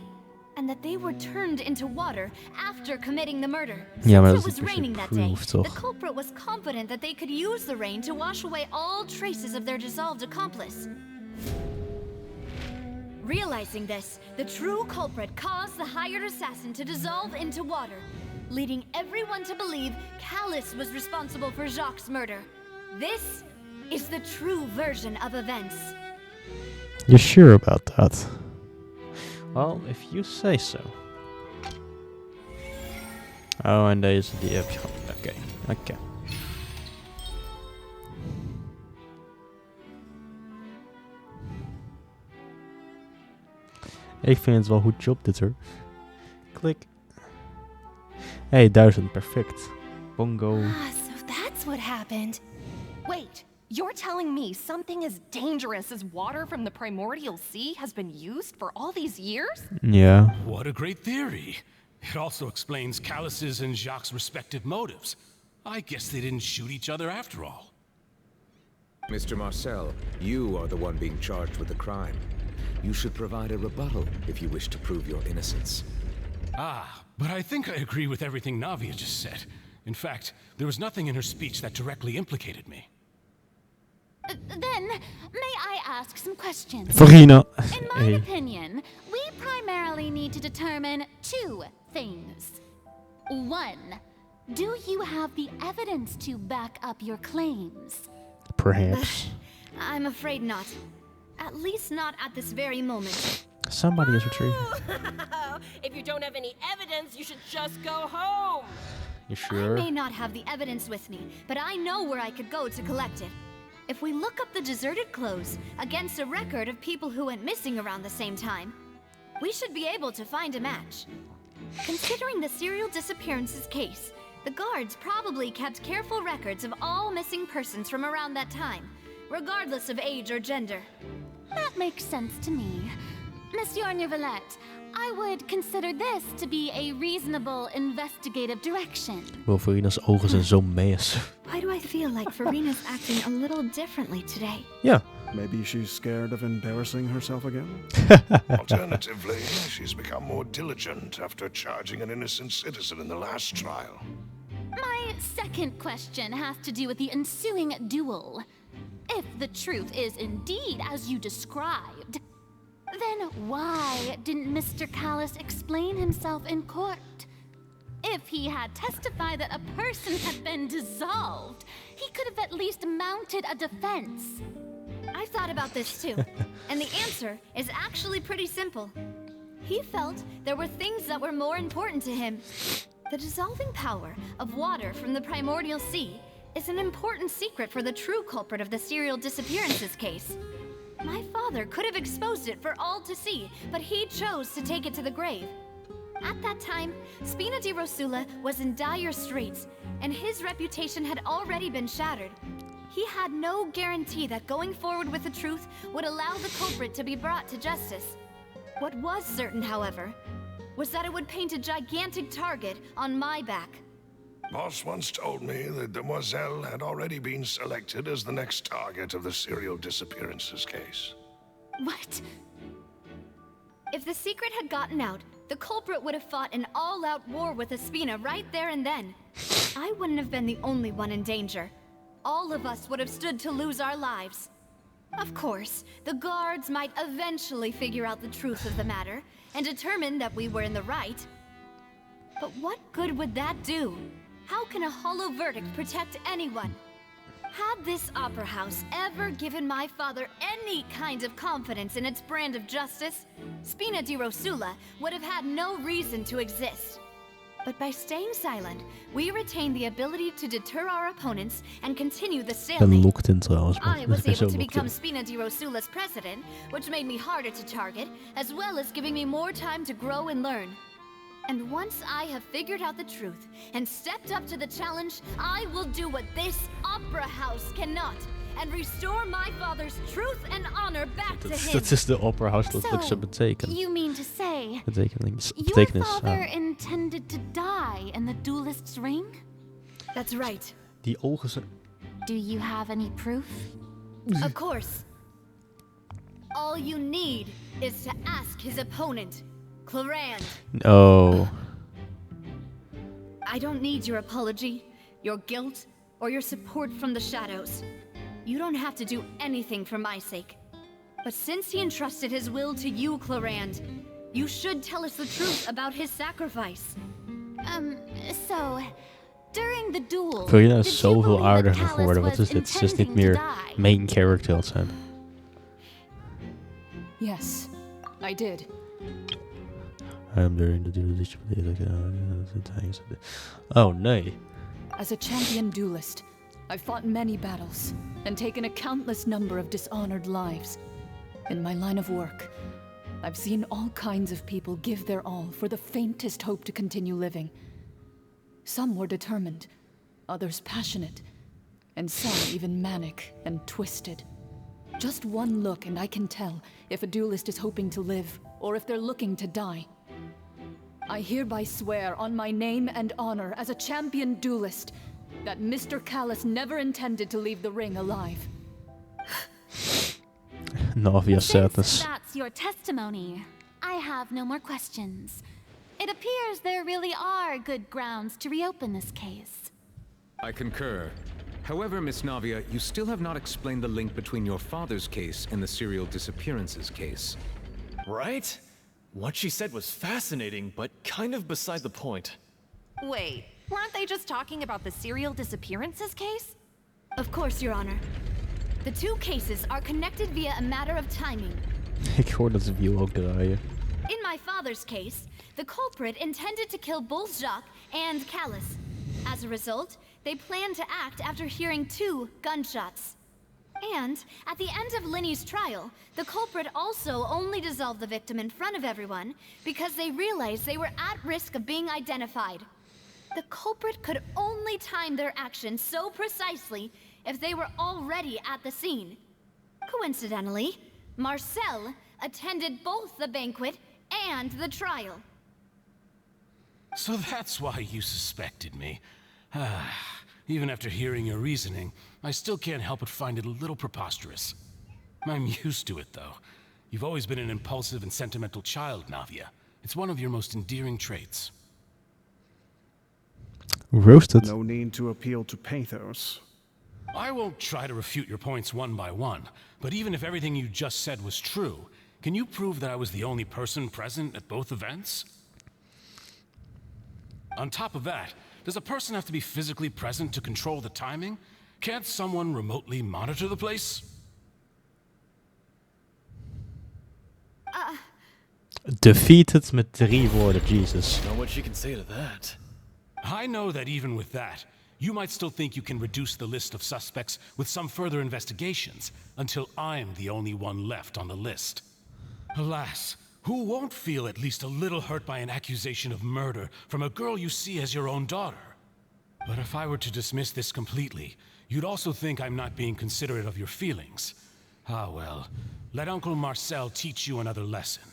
And that they were turned into water after committing the murder. Since it was raining that day, the culprit was confident that they could use the rain to wash away all traces of their dissolved accomplice. Realizing this, the true culprit caused the hired assassin to dissolve into water, leading everyone to believe Callus was responsible for Jacques' murder. This is the true version of events. You're sure about that? Well, if you say so. Oh, en deze die heb je gewoon. Oké. Ik vind het wel goed job dit hoor. Klik. Hey, 1000, perfect. Bongo. So that's what happened. Wait, you're telling me something as dangerous as water from the primordial sea has been used for all these years? Yeah. What a great theory. It also explains Callus's and Jacques' respective motives. I guess they didn't shoot each other after all. Mr. Marcel, you are the one being charged with the crime. You should provide a rebuttal if you wish to prove your innocence. But I think I agree with everything Navia just said. In fact, there was nothing in her speech that directly implicated me. Then, may I ask some questions? Farina. In my opinion, we primarily need to determine two things. One, do you have the evidence to back up your claims? Perhaps. I'm afraid not. At least not at this very moment. Somebody is retrieving. If you don't have any evidence, you should just go home. You sure? I may not have the evidence with me, but I know where I could go to collect it. If we look up the deserted clothes against a record of people who went missing around the same time, we should be able to find a match. Considering the serial disappearances case, the guards probably kept careful records of all missing persons from around that time, regardless of age or gender. That makes sense to me. Monsieur Neuvillette, I would consider this to be a reasonable investigative direction. Wel, Farina's ogen zijn zo massive. Why do I feel like Farina's acting a little differently today? Yeah. Maybe she's scared of embarrassing herself again? Alternatively, she's become more diligent after charging an innocent citizen in the last trial. My second question has to do with the ensuing duel. If the truth is indeed as you described, then why didn't Mr. Callus explain himself in court? If he had testified that a person had been dissolved, he could have at least mounted a defense. I've thought about this too, and the answer is actually pretty simple. He felt there were things that were more important to him. The dissolving power of water from the primordial sea is an important secret for the true culprit of the serial disappearances case. My father could have exposed it for all to see, but he chose to take it to the grave. At that time, Spina di Rosula was in dire straits, and his reputation had already been shattered. He had no guarantee that going forward with the truth would allow the culprit to be brought to justice. What was certain, however, was that it would paint a gigantic target on my back. Boss once told me that Demoiselle had already been selected as the next target of the serial disappearances case. What? If the secret had gotten out, the culprit would have fought an all-out war with Espina right there and then. I wouldn't have been the only one in danger. All of us would have stood to lose our lives. Of course, the guards might eventually figure out the truth of the matter and determine that we were in the right. But what good would that do? How can a hollow verdict protect anyone? Had this opera house ever given my father any kind of confidence in its brand of justice, Spina di Rosula would have had no reason to exist. But by staying silent, we retain the ability to deter our opponents and continue the stalemate. Locked in trouwens. I was able to become Spina di Rosula's president, which made me harder to target, as well as giving me more time to grow and learn. And once I have figured out the truth and stepped up to the challenge, I will do what this opera house cannot and restore my father's truth and honor back to him. Dat is de opera house letterlijk zo betekent. You mean to say Betekenis. your father intended to die in the duelist's ring? That's right. Die ogen zijn... Do you have any proof? Of course. All you need is to ask his opponent, Clarand. Oh. I don't need your apology, your guilt, or your support from the shadows. You don't have to do anything for my sake. But since he entrusted his will to you, Clarand, you should tell us the truth about his sacrifice. So... During the duel, Verena is zoveel aardiger geworden. Wat is dit? Ze is niet meer main character als zijn. Yes, I did. Oh nee. As a champion duelist, I've fought many battles and taken a countless number of dishonored lives. In my line of work, I've seen all kinds of people give their all for the faintest hope to continue living. Some were determined, others passionate, and some even manic and twisted. Just one look and I can tell if a duelist is hoping to live or if they're looking to die. I hereby swear on my name and honor as a champion duelist that Mr. Callus never intended to leave the ring alive. Navia sadness. Since that's your testimony, I have no more questions. It appears there really are good grounds to reopen this case. I concur. However, Miss Navia, you still have not explained the link between your father's case and the serial disappearances case. Right? What she said was fascinating, but kind of beside the point. Wait, weren't they just talking about the serial disappearances case? Of course, Your Honor. The two cases are connected via a matter of timing. Ik hoor dat wiel ook draaien. In my father's case, the culprit intended to kill both Jacques and Callus. As a result, they planned to act after hearing 2 gunshots. And at the end of Linny's trial, the culprit also only dissolved the victim in front of everyone because they realized they were at risk of being identified. The culprit could only time their actions so precisely if they were already at the scene. Coincidentally, Marcel attended both the banquet and the trial. So that's why you suspected me. Even after hearing your reasoning, I still can't help but find it a little preposterous. I'm used to it, though. You've always been an impulsive and sentimental child, Navia. It's one of your most endearing traits. Roasted. No need to appeal to pathos. I won't try to refute your points one by one, but even if everything you just said was true, can you prove that I was the only person present at both events? On top of that, does a person have to be physically present to control the timing? Can't someone remotely monitor the place? Defeated met 3 woorden, Jesus. Not what you can say to that. I know that even with that, you might still think you can reduce the list of suspects with some further investigations until I'm the only one left on the list. Alas, Who won't feel at least a little hurt by an accusation of murder from a girl you see as your own daughter? But if I were to dismiss this completely, you'd also think I'm not being considerate of your feelings. Ah well, let Uncle Marcel teach you another lesson.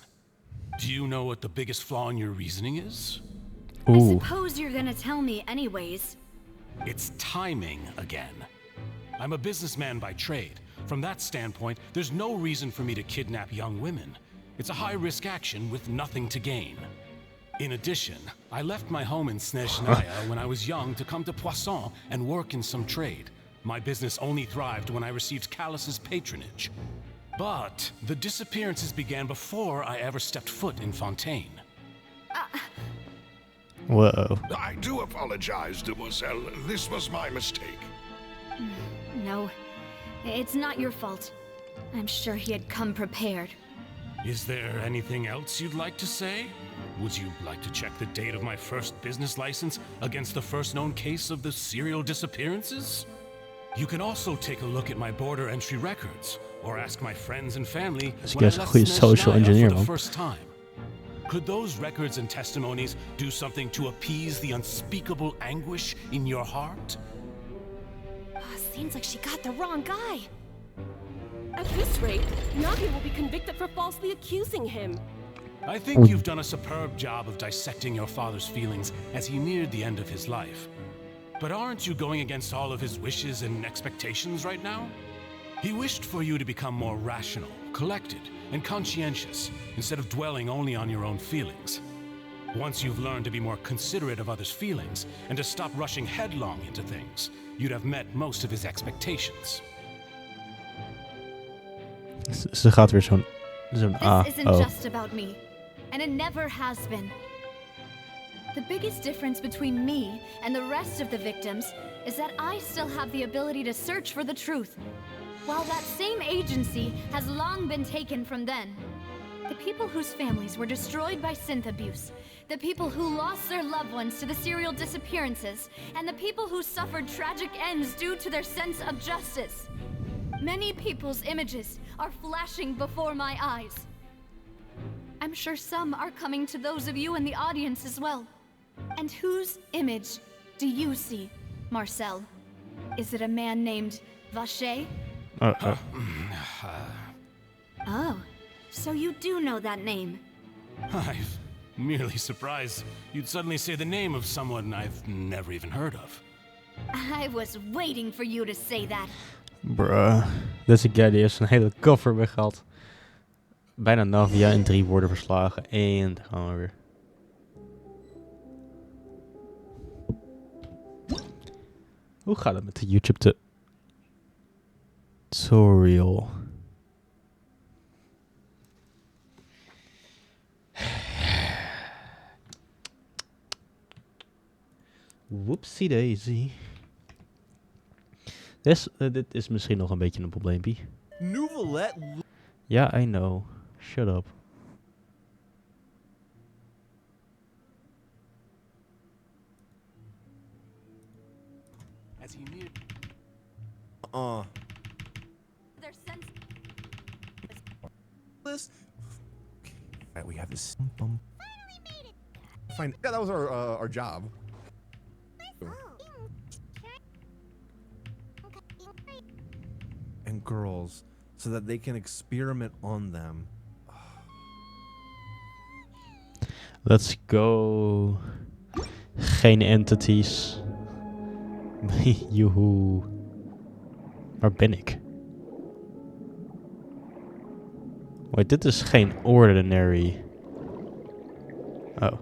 Do you know what the biggest flaw in your reasoning is? I suppose you're gonna tell me anyways. It's timing again. I'm a businessman by trade. From that standpoint, there's no reason for me to kidnap young women. It's a high-risk action with nothing to gain. In addition, I left my home in Snezhnaya when I was young to come to Poisson and work in some trade. My business only thrived when I received Callus's patronage. But the disappearances began before I ever stepped foot in Fontaine. Whoa. I do apologize, Demoiselle. This was my mistake. No, it's not your fault. I'm sure he had come prepared. Is there anything else you'd like to say? Would you like to check the date of my first business license against the first known case of the serial disappearances? You can also take a look at my border entry records, or ask my friends and family when I left Snezhnaya for the first time. Could those records and testimonies do something to appease the unspeakable anguish in your heart? Seems like she got the wrong guy. At this rate, Navia will be convicted for falsely accusing him. I think you've done a superb job of dissecting your father's feelings as he neared the end of his life. But aren't you going against all of his wishes and expectations right now? He wished for you to become more rational, collected, and conscientious, instead of dwelling only on your own feelings. Once you've learned to be more considerate of others' feelings, and to stop rushing headlong into things, you'd have met most of his expectations. Ze gaat weer zo'n This isn't just about me, and it never has been. The biggest difference between me and the rest of the victims is that I still have the ability to search for the truth, while that same agency has long been taken from them. The people whose families were destroyed by synth abuse, the people who lost their loved ones to the serial disappearances, and the people who suffered tragic ends due to their sense of justice. Many people's images are flashing before my eyes. I'm sure some are coming to those of you in the audience as well. And whose image do you see, Marcel? Is it a man named Vacher? Oh, so you do know that name. I'm merely surprised you'd suddenly say the name of someone I've never even heard of. I was waiting for you to say that. Bruh. Deze guy die heeft zijn hele cover weggehaald. Bijna Navia in 3 woorden verslagen. En daar gaan we weer. Hoe gaat het met de YouTube tutorial? Whoopsie daisy. Dit is misschien nog een beetje een probleempje. Ja, I know. Shut up. As he neared... This. Right, we have this. Fine. Yeah, that was our job. And girls, so that they can experiment on them. Let's go. Geen entities. Joehoe. Waar ben ik? Wait, dit is geen ordinary. Oh.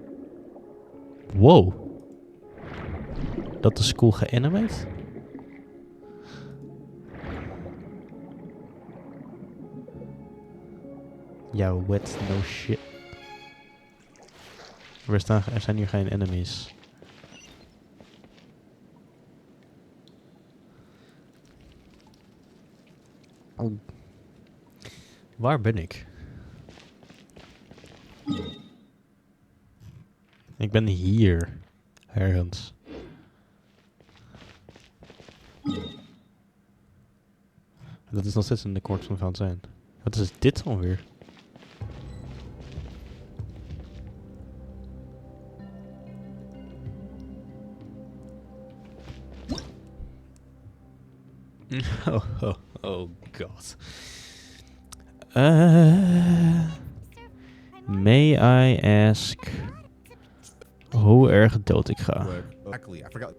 Wow. Dat is cool geanimeerd? Ja, wet, no shit. Er zijn hier geen enemies. Oh. Waar ben ik? Ik ben hier. Ergens. Dat is nog steeds in de koord van Zijn. Wat is dit alweer? Oh god. May I ask hoe erg dood ik ga? Exactly. I forgot.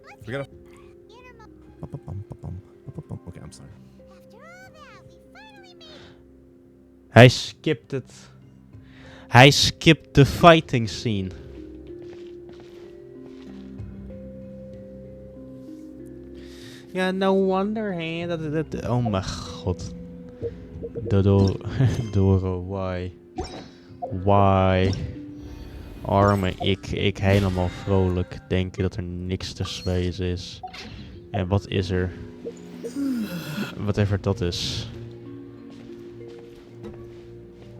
Okay, I'm sorry. Hij skipt het. Hij skipt de fighting scene. Ja, no wonder, hè. Oh mijn god. Doro, why? Why? Arme ik helemaal vrolijk denken dat er niks te zwezen is. En wat is er? Whatever dat is.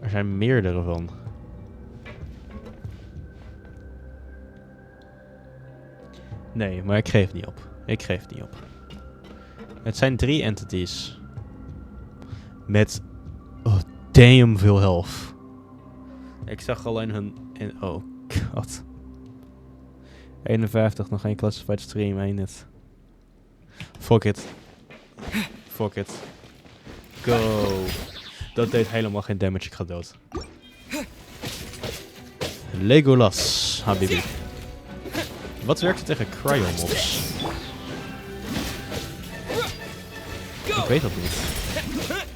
Er zijn meerdere van. Nee, maar ik geef niet op. Ik geef niet op. Het zijn 3 entities. Met damn veel health. Ik zag alleen hun... oh god. 51, nog geen classified stream, ain't it? Fuck it. Fuck it. Go. Dat deed helemaal geen damage, ik ga dood. Legolas, habibi. Wat werkt er tegen cryomobs? Ik weet dat niet.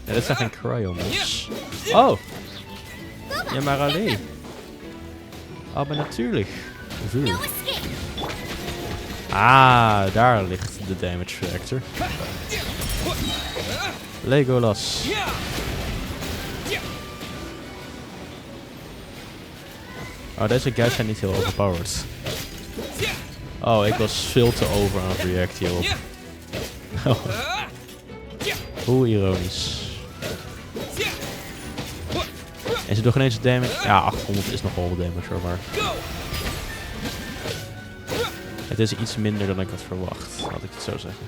Ja, dit zijn geen cryomobs. Oh! Ja, maar alleen. Oh, maar natuurlijk. Vuur. Ah, daar ligt de damage factor. Legolas. Oh, deze guys zijn niet heel overpowered. Oh, ik was veel te over aan het react hierop. Oh. Hoe ironisch. En ze doen geen eens damage. Ja, 800 is nog wel damage hoor, maar... Het is iets minder dan ik had verwacht, laat ik het zo zeggen.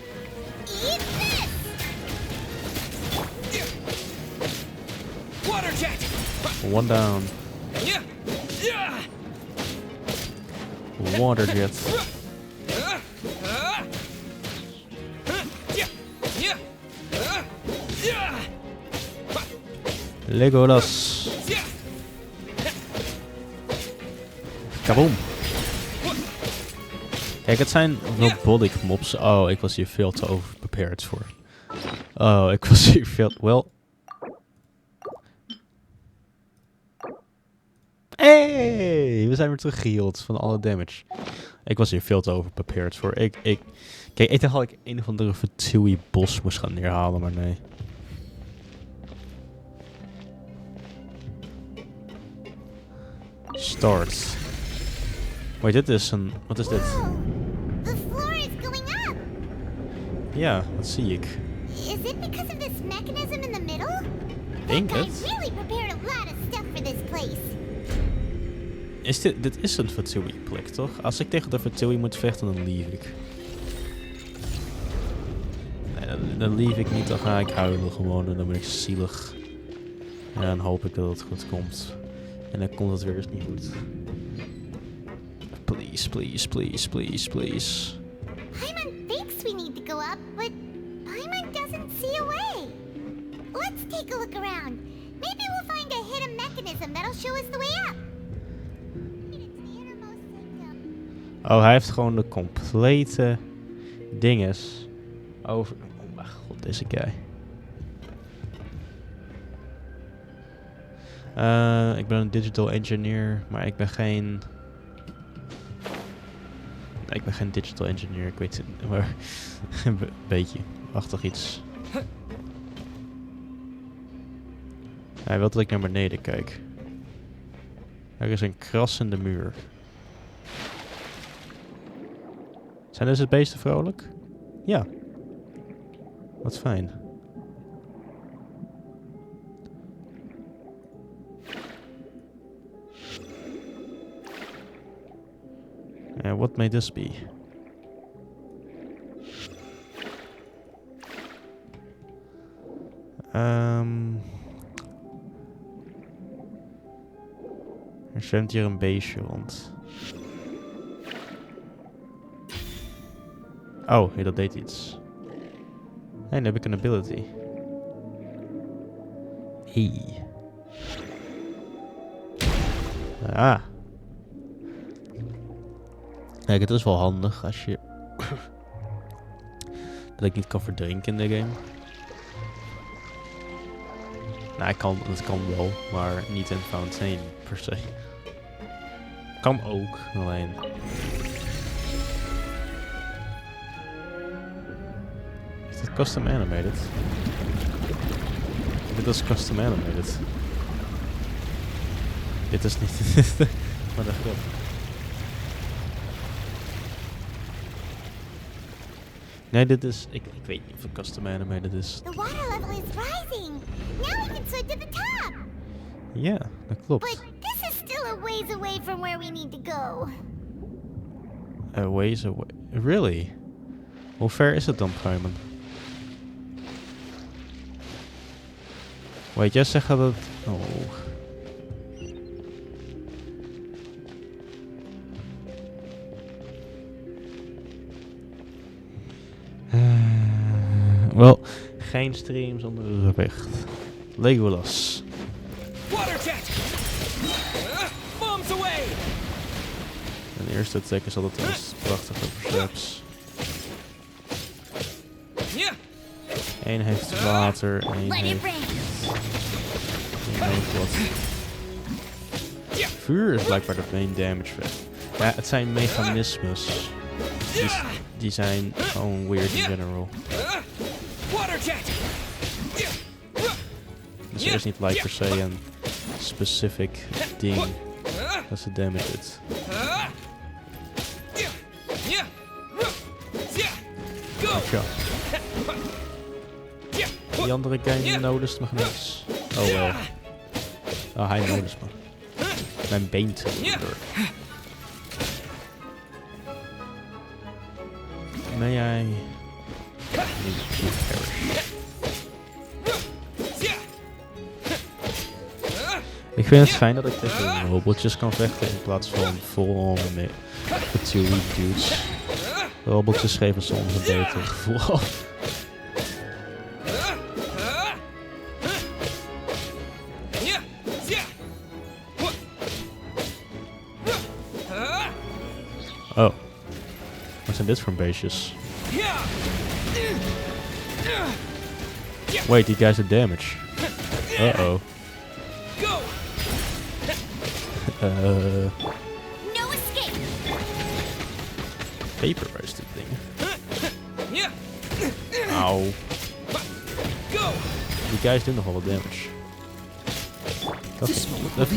One down. Water jet. Legolas. Kaboom. Kijk, het zijn robotic mobs. Oh, ik was hier veel te overprepared voor. Oh, ik was hier veel... Well... Hey, we zijn weer teruggeheeld van alle damage. Ik was hier veel te overprepared voor. Kijk, ik dacht dat ik een of andere Fatui bos moest gaan neerhalen, maar nee. Start. Wait, dit is een... Wat is dit? The floor is going up. Ja, dat zie ik. Is it because of this mechanism in the middle? Denk het. I really prepared a lot of stuff for this place. Dit is een Fatui plek, toch? Als ik tegen de Fatui moet vechten, dan leave ik. Nee, dan leave ik niet. Dan ga ik huilen gewoon en dan ben ik zielig. En dan hoop ik dat het goed komt. En dan komt het weer eens niet goed. Please, please, please, please, please. Paimon thinks we need to go up, but Paimon doesn't see a way. Let's take a look around. Maybe we'll find a hidden mechanism that'll show us the way up. Oh, hij heeft gewoon de complete dinges over... Oh mijn god, deze guy. Ik ben een digital engineer, maar ik ben geen... Nee, ik ben geen digital engineer, ik weet het, maar een beetje achtig iets. Hij wil dat ik naar beneden kijk. Er is een kras in de muur. Zijn deze beesten vrolijk? Ja. Wat fijn. What may this be? Er zwemt hier een beestje rond. Oh, hey, dat deed iets. En dan heb ik een ability. Hey. Ah. Kijk, het is wel handig als je... dat ik niet kan verdrinken in de game. Nou, het kan wel, maar niet in fontein per se. Kan ook, alleen... Is dit custom animated? Dit is custom animated. Dit is niet... maar de grap. Nee, dit is... Ik weet niet of het custom animated is. The water level is rising. Now we can swim to the top. Ja, dat klopt. But this is still a ways away from where we need to go. A ways away. Really? Hoe ver is het dan, Pruimen? Weet jij zeggen dat... Oh. Wel, geen stream zonder gewicht. Legolas. Waterjet! Bombs away! En de eerste attack is altijd eens prachtige traps. Eén heeft water, één heeft wat. Vuur is blijkbaar de main damage weg. Ja, het zijn mechanismes. Die zijn gewoon weird in general. Dus er is niet like per se een specific ding dat ze damage it. Tja. Die andere guy noticed me geen eens. Oh wel. Oh, hij noticed me. Mijn been te door. May I niet perish? Ik vind het fijn dat ik tegen robotjes kan vechten in plaats van vol met patchouli dudes. Robotjes geven soms een beter gevoel af. Oh. Wat zijn dit voor beestjes? Wait, die guys are damaged. Uh-oh. No escape. Vaporize dit ding. Auw. Die guys doen nogal wat damage. Dat is leuk.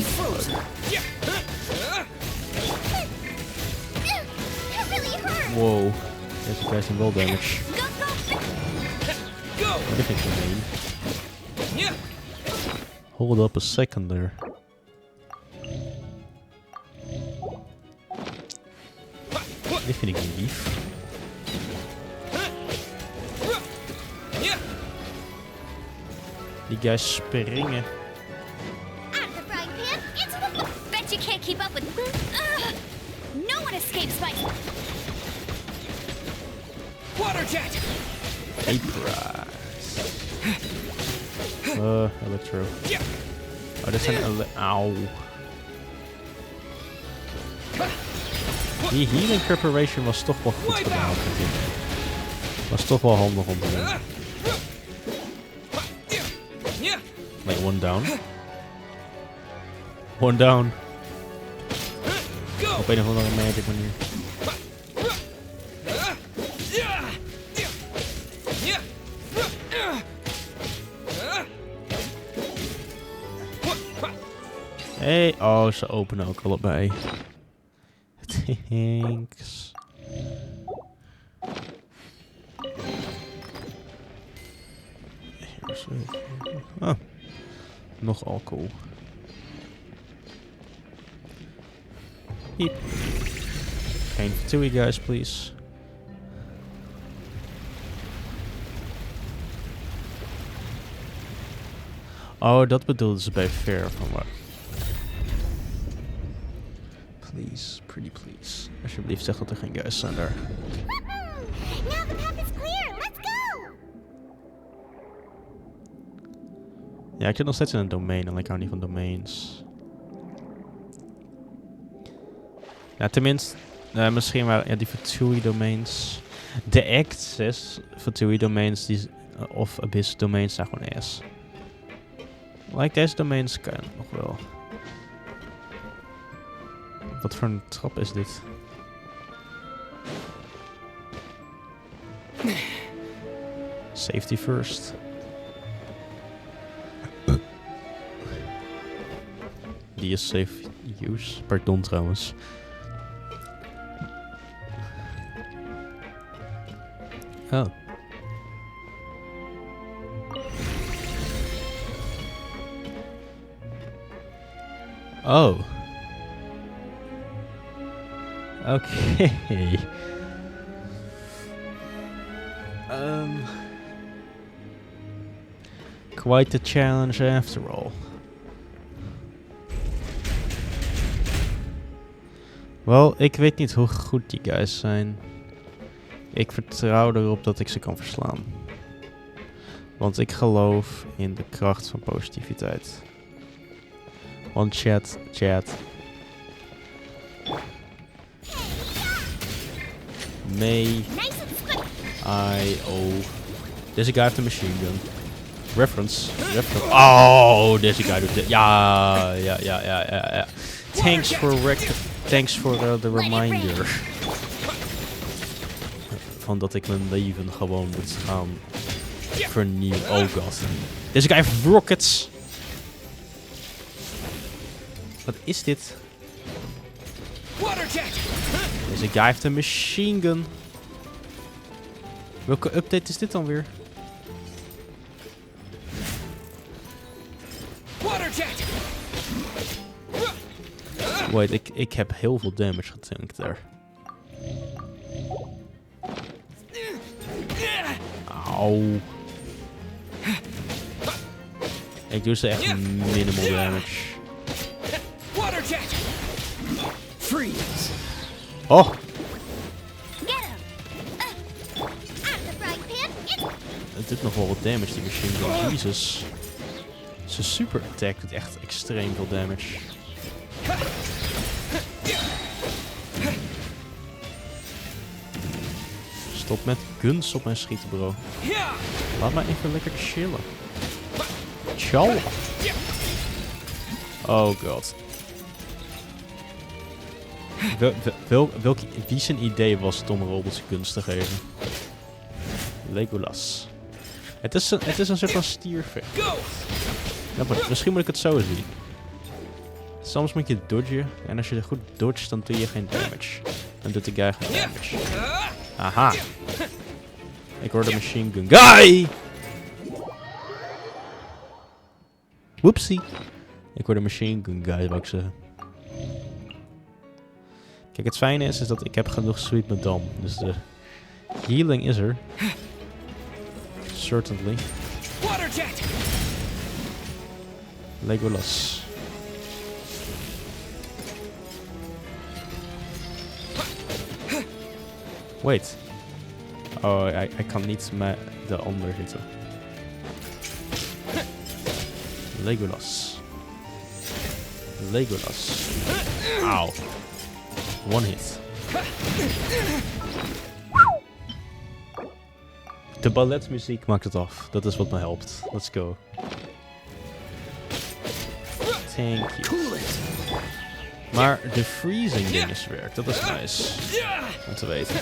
Wow. Deze guys doen wel damage. Maar dit vind ik gemeen. Hold up a second there. Dit vind ik niet lief. Die guys springen. Bet you can't keep up with... No one escapes my... Waterjet! Vaporize. Electro. Oh, dit zijn auw. Die healing preparation was toch wel goed gedaan. Was toch wel handig om te doen. Like one down. One down. Op een of andere magic manier. Hey, oh, ze openen ook allebei. Thanks. Oh, nog alcohol. Yep. Geen fatui, guys, please. Oh, dat bedoelden ze bij fair van wat. Please, pretty please. Alsjeblieft zeg dat er geen guys zijn daar. Now the path is clear. Let's go. Ja, ik zit nog steeds in een domein en ik hou niet van domeins. Ja, tenminste, misschien waren die Fatui domeins. De access Fatui domeins of Abyss domeins zijn gewoon ass. Like deze domeins kan nog wel. Wat voor een trap is dit? Safety first. Die is safe use. Pardon trouwens. Oh. Oh. Oké. Quite the challenge after all. Wel, ik weet niet hoe goed die guys zijn. Ik vertrouw erop dat ik ze kan verslaan. Want ik geloof in de kracht van positiviteit. Want chat. May I Deze guy heeft een machine gun. Reference. Oh, deze guy doet dit. Ja. Thanks for the reminder. Van dat ik mijn leven gewoon moet gaan vernieuwen. Oh god. Deze guy heeft rockets. Wat is dit? Deze guy heeft een machine gun. Welke update is dit dan weer? Wait, ik heb heel veel damage getankt daar. Auw. Ik doe ze echt minimal damage. Oh! Het doet nog wel wat damage, die machine gun. Jezus. Zijn super attack doet echt extreem veel damage. Stop met guns op mijn schieten, bro. Laat mij even lekker chillen. Ciao. Oh god. Wie zijn idee was het om robots guns te geven? Legolas. Het is een soort van stiervecht. Ja, maar misschien moet ik het zo zien. Soms moet je dodgen. En als je goed dodgt, dan doe je geen damage. Dan doet de guy geen damage. Aha. Ik hoor de machine gun guy! Whoopsie. Ik hoor de machine gun guy, wou ik zeggen. Kijk, het fijne is dat ik heb genoeg sweet madame. Dus de healing is er. Certainly. Legolas. Wait. Oh, hij kan niet met de ander hitten. Legolas. Auw. One hit. De balletmuziek maakt het af. Dat is wat me helpt. Let's go. Thank you. Maar de freezing dinges werkt. Dat is nice. Om te weten.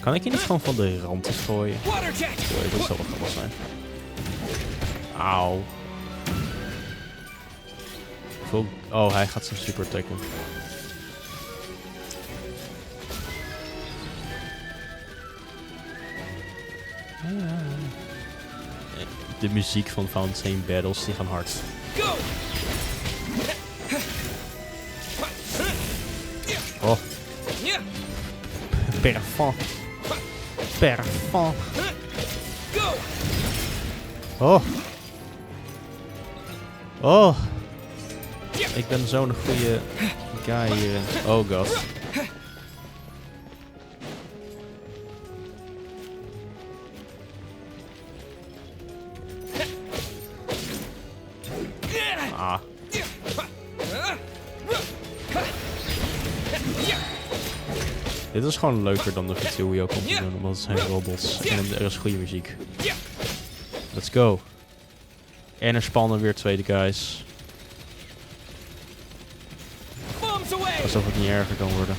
Kan ik hier niet gewoon van de rand gooien? Gooi, dat zou wel grappig zijn. Auw. Oh, hij gaat zijn super attacken. De muziek van Fontein Battles, die gaan hard. Oh. Perfect. Oh. Ik ben zo'n goede guy hierin. Oh god. Ah. Dit is gewoon leuker dan de Vituio kon doen, omdat het zijn robots en er is goede muziek. Let's go. En er spannen weer tweede guys. Alsof het niet erger kan worden.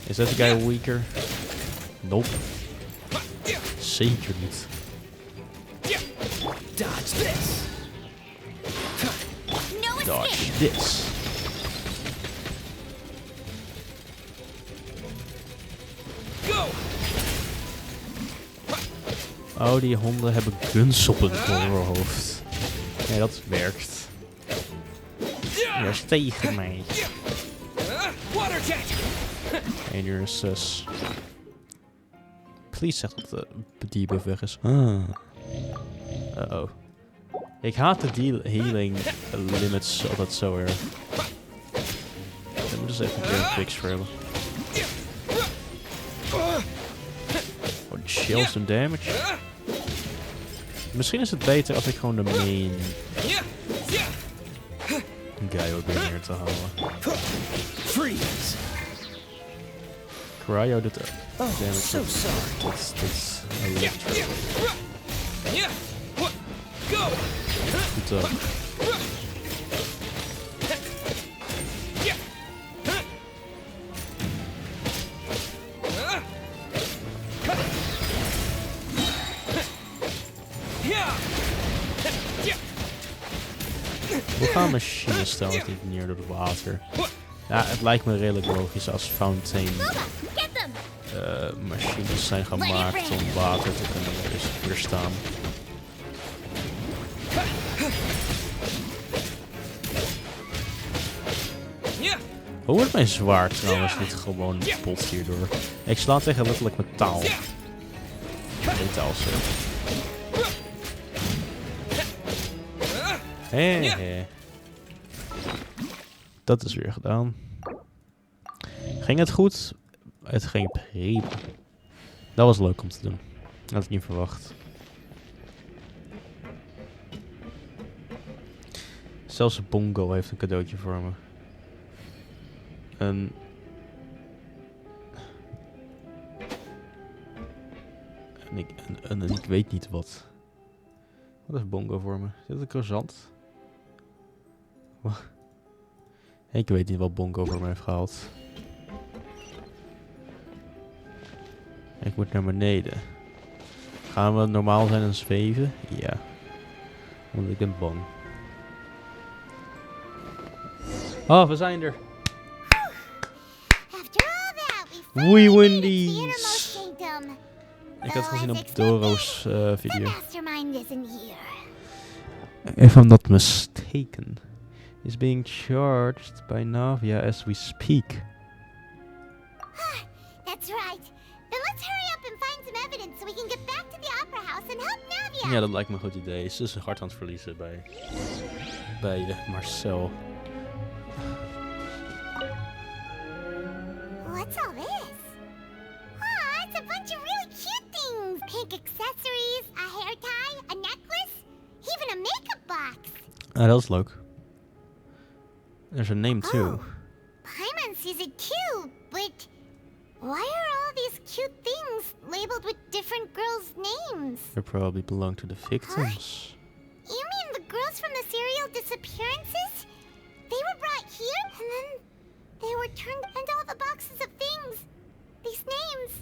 Is deze guy weaker? Nope. Zeker niet. Dodge this. Dodge this. Oh, die honden hebben guns op hun voorhoofd. Nee, dat werkt. Ja, is tegen mij. 1 uur 6. Please zeg dat de debuff weg is. Uh-oh. Ik haat de healing limits altijd zo erg. Daar moeten ze even een keer een fix voor hebben. Oh, chill some damage. Misschien is het beter als ik gewoon de main guy ook weer neer te halen. Freeze. Cryo doet er damage. So sorry. Dat is electro. Goed zo. Hoe gaan machines trouwens niet neer door het water? Ja, het lijkt me redelijk logisch als fontein. Machines zijn gemaakt om water te kunnen weerstaan. Hoe wordt mijn zwaard trouwens niet gewoon bot hierdoor? Ik sla tegen letterlijk metaal. Metaal zo. Hé. Dat is weer gedaan. Ging het goed? Het ging prima. Dat was leuk om te doen. Dat had ik niet verwacht. Zelfs Bongo heeft een cadeautje voor me. En ik weet niet wat. Wat is Bongo voor me? Is dit een croissant? Ik weet niet wat Bongo voor mij heeft gehaald. Ik moet naar beneden. Gaan we normaal zijn en zweven? Ja. Want ik ben bang. Oh, we zijn er. We win these. Ik had het gezien op Doro's video. If I'm not mistaken, is being charged by Navia as we speak. That's right. Then let's hurry up and find some evidence so we can get back to the opera house and help Navia. Ja, dat lijkt me een goed idee. Ze is hard aan het verliezen bij Marcel. What's all this? Ah, it's a bunch of really cute things. Pink accessories, a hair tie, a necklace, even a makeup box. Ah, dat is leuk. There's a name too. Paimon sees it too, but why are all these cute things labeled with different girls' names? They probably belong to the victims. You mean the girls from the serial disappearances? They were brought here and then they were turned into all the boxes of things. These names.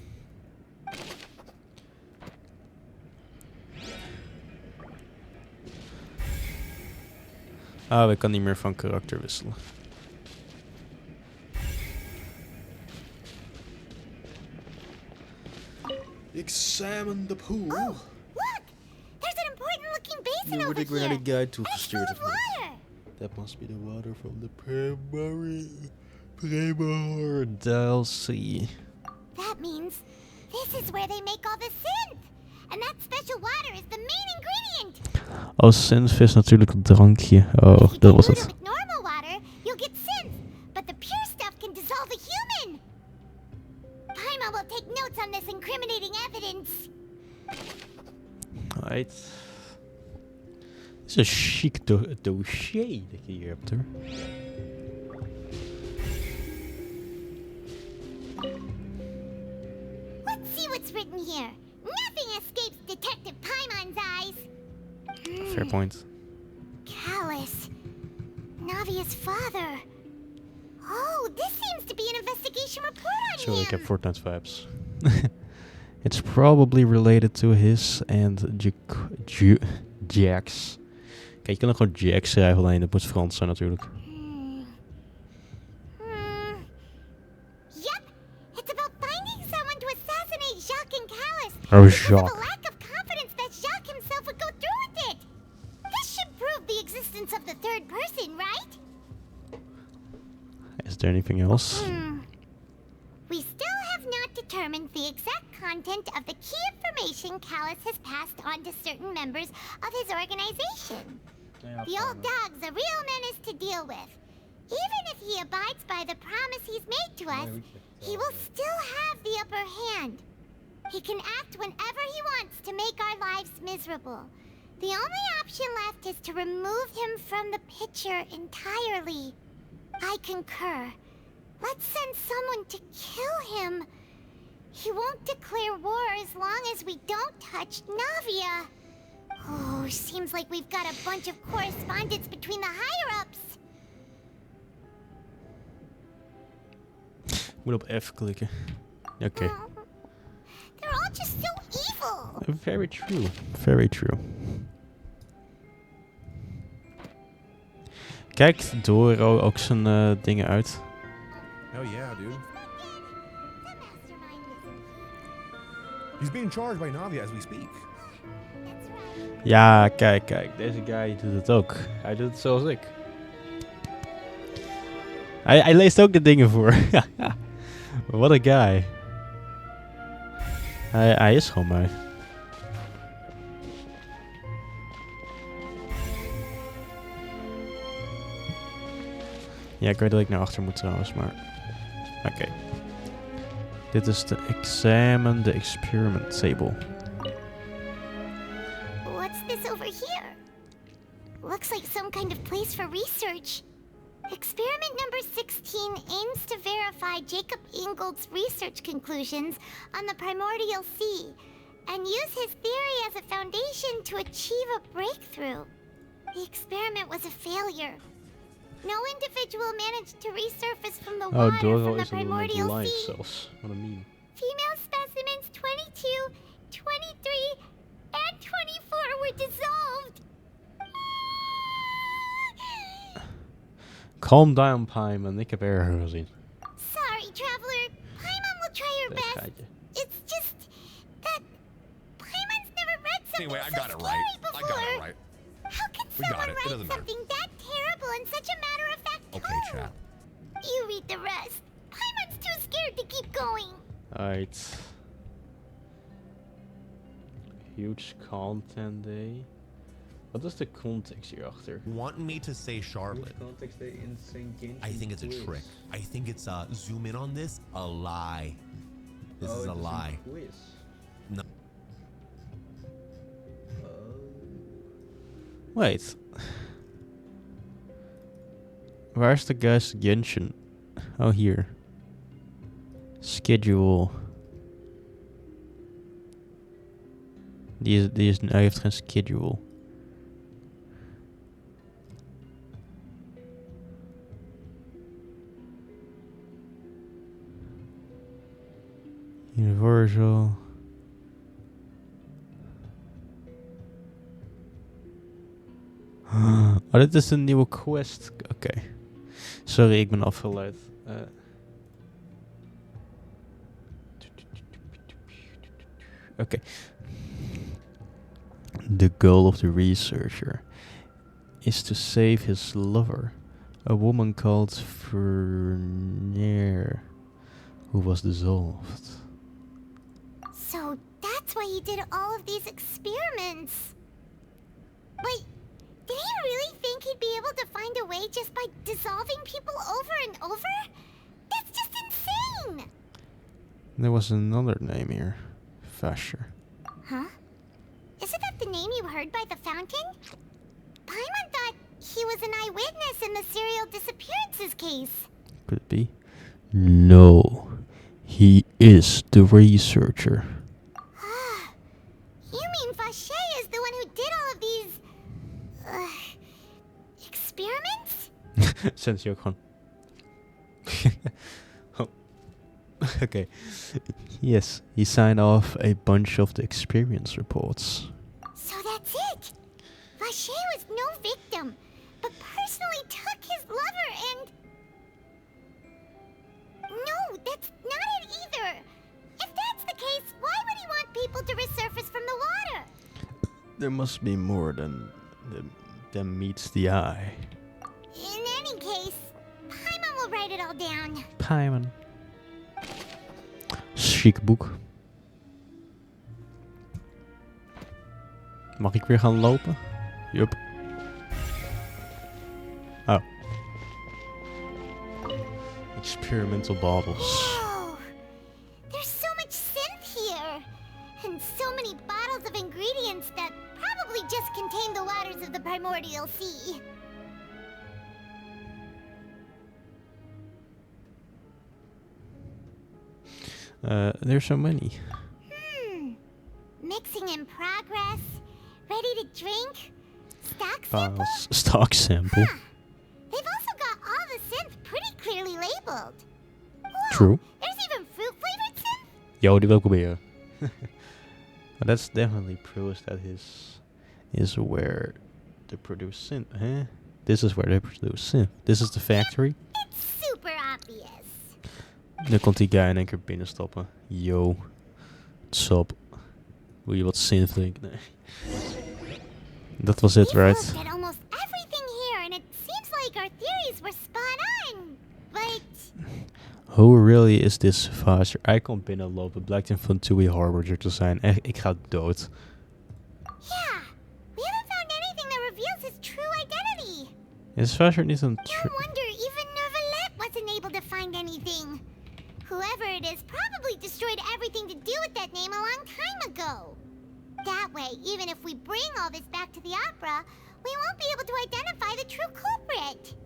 Ah, we kan niet meer van karakter wisselen. Examine the pool. Oh, look! There's an important looking basin Nu word over ik weer here. naar de guide toegestuurd. Full of water. That must be the water from the primordial sea. That means this is where they make all the synth. And that special water is the main ingredient. Oh, synth is natuurlijk een drankje. Oh, dat was het. on this incriminating evidence. Right. Het is een chic dossier dat je hier hebt, hoor. Let's see what's written here. Nothing escapes Detective Paimon's eyes. Fair point. Callus. Navia's father. Oh, this seems to be an investigation report on Sorry, him. ik heb Fortnite vibes. It's probably related to his and Jax. Kijk, je kan ook gewoon Jax schrijven, alleen dat moet Frans zijn natuurlijk. Yep, it's about finding someone to assassinate Jacques and Callus. Oh, Because of Jacques. a lack of confidence that Jacques himself would go through with it. This should prove the existence of the third person, right? Is there anything else? We still have not determined the exact content of the key information Callus has passed on to certain members of his organization. The old dog's a real menace to deal with. Even if he abides by the promise he's made to us, he will still have the upper hand. He can act whenever he wants to make our lives miserable. The only option left is to remove him from the picture entirely. I concur. Let's send someone to kill him. He won't declare war as long as we don't touch Navia. Oh, seems like we've got a bunch of correspondence between the higher-ups. Moet op F klikken. Oké. They're all just so evil. Very true. Very true. Kijkt Doro ook zijn dingen uit? Hell yeah, dude. He's being charged by Navia as we speak. Ja, kijk. Deze guy doet het ook. Hij doet het zoals ik. Hij leest ook de dingen voor. What a guy. Hij is gewoon mij. Ja, ik weet dat ik naar achter moet trouwens, maar... Oké. Dit is de examine the experiment table. What's this over here? Looks like some kind of place for research. Experiment number 16 aims to verify Jacob Ingold's research conclusions on the primordial sea and use his theory as a foundation to achieve a breakthrough. The experiment was a failure. No individual managed to resurface from the water from the primordial sea. Zelfs. Wat een meme. Female specimens 22, 23, and 24 were dissolved. Calm down, Paimon. Ik heb erger gezien. Sorry, traveler. Paimon will try her best. It's just that Paimon's never read something Anyway, I so got it scary right. before. I got it right. How can We got someone it. It write doesn't matter. something that terrible in such a matter-of-fact tone? Okay, chat. You read the rest. Paimon's too scared to keep going. Alright. Huge content day. Wat is de context hierachter? Want me to say Charlotte? Context day in Genshin I think it's a quiz. trick. I think it's zoom in on this. A lie. This is a lie. Quiz. No. Wait. Waar is de guy's Genshin? Oh, hier. Schedule. Hij heeft geen schedule. Universal. Oh, dit is een nieuwe quest. Oké. Sorry, ik ben afgeleid. Oké. The goal of the researcher is to save his lover, a woman called Vernier, who was dissolved. So that's why he did all of these experiments. Wait, did he really think he'd be able to find a way just by dissolving people over and over? That's just insane! There was another name here. Vacher. Huh? Isn't that the name you heard by the fountain? Paimon thought he was an eyewitness in the serial disappearances case. Could it be? No. He is the researcher. You mean Vacher is the one who did all of these... experiments? Sinds je ook gewoon... Oh. Okay. Yes, he signed off a bunch of the experience reports. So that's it! Vacher was no victim, but personally took his lover and... No, that's not it either! If that's the case, why would he want people to resurface from the water? There must be more than meets the eye. In any case, Paimon will write it all down. Paimon. Chic boek. Mag ik weer gaan lopen? Yup. Oh. Experimental bottles. Whoa! There's so much synth here! And so many bottles of ingredients that probably just contain the waters of the primordial sea. There's so many. Mixing in progress. Ready to drink. Stock sample? Files. Stock sample. They've also got all the synth pretty clearly labeled. Whoa, True. there's even fruit-flavored synth? Yo, die wil ik proberen. But that's definitely proves that his is where they produce synth. Huh? This is where they produce synth. This is the factory. It's super obvious. Dan komt die guy in één keer binnenstappen. Yo. What's up? Wil je wat synth drinken? Nee. Dat was het, right? We've looked at almost everything here, and it seems like our theories were spot on. But... Who really is this Vacher? Hij komt binnenlopen, blijkt een Fontui Harbinger te zijn. Echt, ik ga dood. Yeah, we haven't found anything that reveals his true identity. Is Vacher niet een... No wonder even Nervalet wasn't able to find anything. Whoever it is probably destroyed everything to do with that name a long time ago. That way, even if we bring all this back to the opera, we won't be able to identify the true culprit.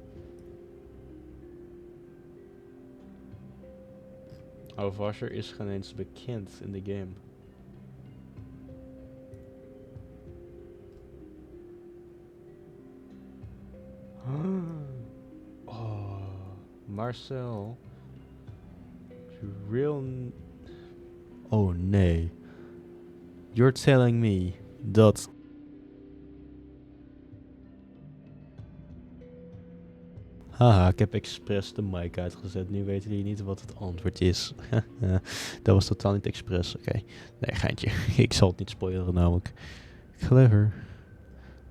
Oh, Vacher is geen eens bekend in de game. Oh, Marcel. Oh nee. You're telling me dat... Haha, ik heb expres de mic uitgezet. Nu weten jullie niet wat het antwoord is. Dat was totaal niet expres. Oké. Nee, geintje. Ik zal het niet spoileren namelijk. Clever.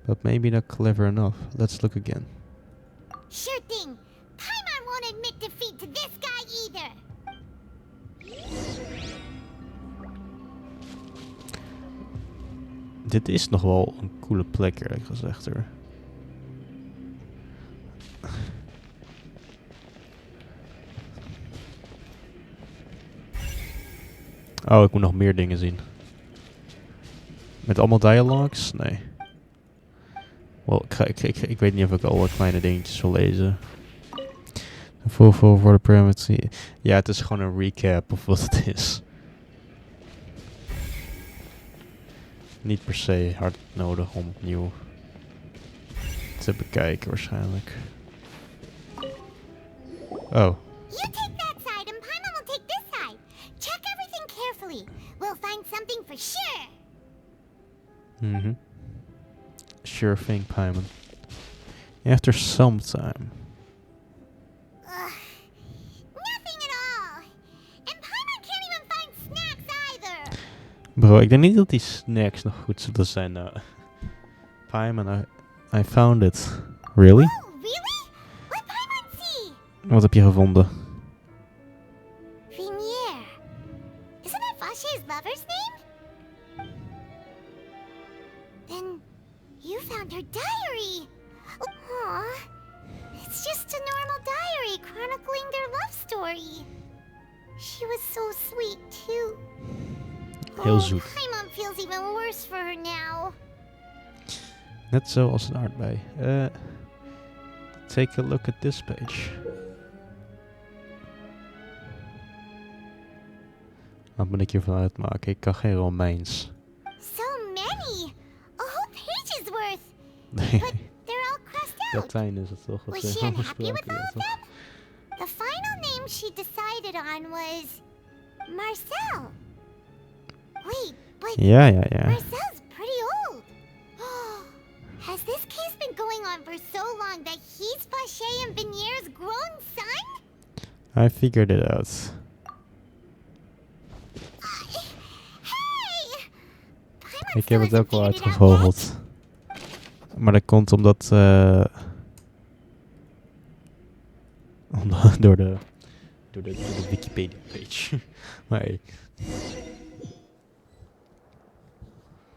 But maybe not clever enough. Let's look again. Sure thing. Paimon won't admit defeat to this guy either. Dit is nog wel een coole plek, eerlijk gezegd hoor. Oh, ik moet nog meer dingen zien. Met allemaal dialogues? Nee. Wel, ik weet niet of ik alle kleine dingetjes wil lezen. Voor de parameters. Ja, het is gewoon een recap of wat het is. Niet per se hard nodig om opnieuw te bekijken waarschijnlijk. Oh. You take that side and Paimon will take this side. Check everything carefully. We'll find something for sure. Sure thing, Paimon. After some time. Nothing at all. And Paimon can't even find snacks either. Bro, ik denk niet dat die snacks nog goed zullen zijn. Paimon, I found it. Really? Oh, really? What Paimon see? Wat heb je gevonden? Vinier. Isn't that Vacher's lover's name? Then you found her diary. Aww. It's just a normal diary chronicling their love story. She was so sweet too. Heel zoet. My mom feels even worse for her now. Net zoals een aardbei. Take a look at this page. Wat moet ik hiervan uitmaken? Ik kan geen Romeins. So many! A whole page's worth! Nee. But they're all crossed out. Latijn is het toch? Was she unhappy with all of them? The final name she decided on was... Marcel. Wait, but... Ja. Marcel's pretty old. Has this case been going on for so long that he's Vacher and Vinier's grown son? I figured it out. Ik heb het ook wel uitgevogeld. Maar dat komt omdat... door de Wikipedia page. Maar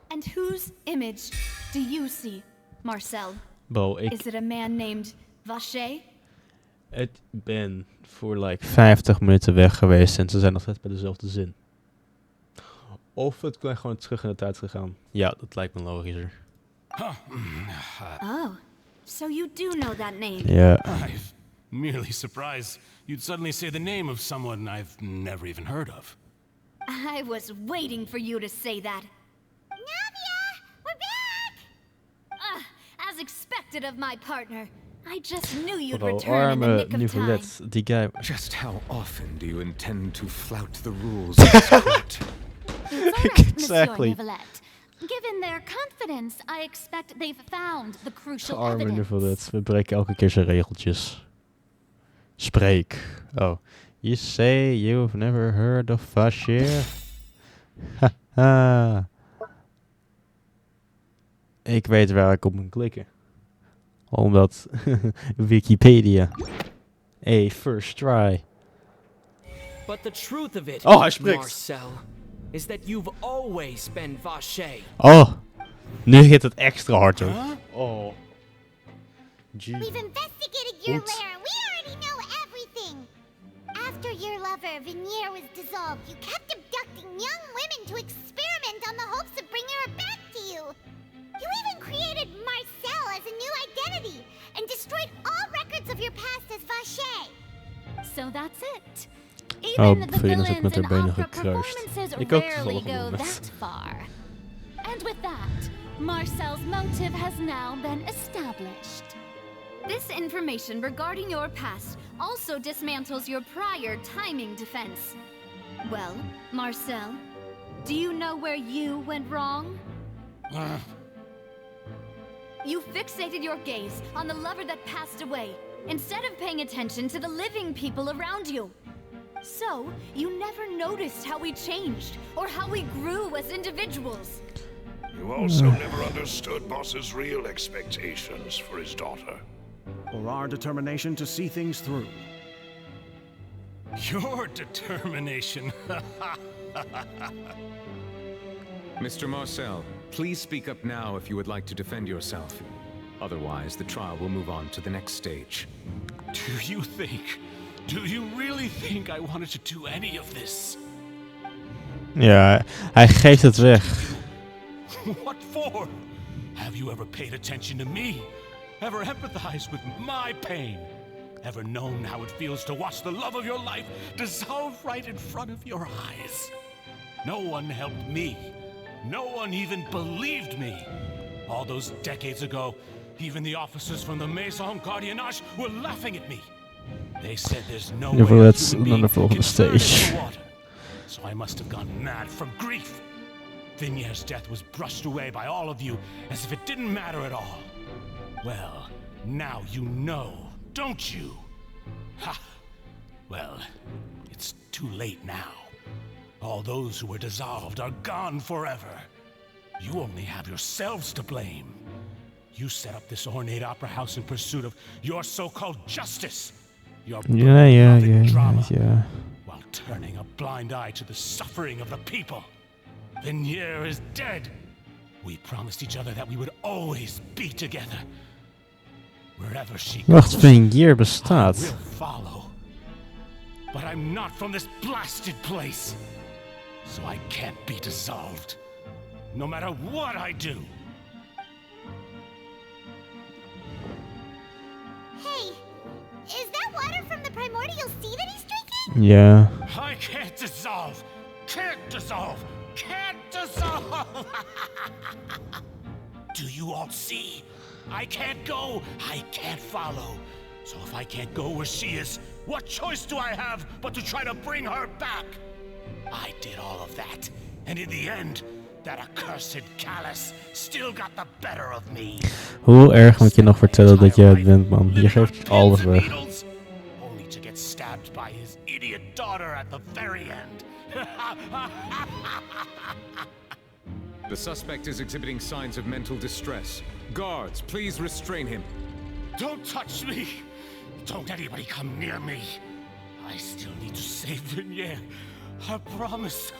And whose image do you see, Marcel? Bo, Is it a man named Vacher? Ik ben voor like 50 minuten weg geweest en ze zijn nog steeds bij dezelfde zin. Of het kan gewoon terug in de tijd gegaan. Ja, dat lijkt me logischer. Oh, so you do know that name? Ja. I'm merely surprised you'd suddenly say the name of someone I've never even heard of. I was waiting for you to say that. Navia! We're back! As expected of my partner. I just knew you'd Hallo, return in the nick of time. Nuvelet, die guy... Just how often do you intend to flout the rules of this court? Exactly. Given their confidence, I expect they've found the crucial Arme evidence. Nuvelet, we breken elke keer zijn regeltjes. Spreek. Oh. You say you've never heard of Vacher? Haha. Ik weet waar ik op moet klikken. Omdat Wikipedia. A first try. But the truth of it, Oh, hij spreekt. Marcel, is that you've always been Vacher. Oh, nu hit het extra hard hoor. Oh. Gee. We've investigated your lair and we already know everything. After your lover, Vinier, was dissolved, you kept abducting young women to experiment on the hopes of bringing her back to you. You even created Marcel as a new identity and destroyed all records of your past as Vacher. So that's it. Oh, Even the Venus ook villains met haar in benen opera gekruist. performances Ik ook rarely toevallig go op het that far. And with that, Marcel's motive has now been established. This information regarding your past also dismantles your prior timing defense. Well, Marcel, do you know where you went wrong? You fixated your gaze on the lover that passed away, instead of paying attention to the living people around you. So, you never noticed how we changed, or how we grew as individuals. You also never understood Boss's real expectations for his daughter. Or our determination to see things through. Your determination. Mr. Marcel, please speak up now if you would like to defend yourself. Otherwise, the trial will move on to the next stage. Do you really think I wanted to do any of this? Ja, hij geeft het weg. What for? Have you ever paid attention to me? Ever empathized with my pain? Ever known how it feels to watch the love of your life dissolve right in front of your eyes? No one helped me. No one even believed me. All those decades ago, even the officers from the Maison Gardiennage were laughing at me. They said there's no way a human being can turn into water. So I must have gone mad from grief. Vinier's death was brushed away by all of you as if it didn't matter at all. Well, now you know, don't you? Ha! Well, it's too late now. All those who were dissolved are gone forever. You only have yourselves to blame. You set up this ornate opera house in pursuit of your so-called justice. Your drama, while turning a blind eye to the suffering of the people. Vinier is dead. We promised each other that we would always be together. Wherever she goes, Wacht, Vinier bestaat. I will follow. but I'm not from this blasted place. So I can't be dissolved. No matter what I do. Hey, is that water from the primordial sea that he's drinking? Yeah. I can't dissolve. Can't dissolve. Can't dissolve. Do you all see? I can't go. I can't follow. So if I can't go where she is, what choice do I have but to try to bring her back? I did all of that, and in the end, that accursed Callus still got the better of me. Hoe erg moet je nog vertellen dat je het bent, man? Je geeft alles weg. Only to get stabbed by his idiot daughter at the very end. The suspect is exhibiting signs of mental distress. Guards, please restrain him. Don't touch me! Don't anybody come near me. I still need to save Vignere. I promise.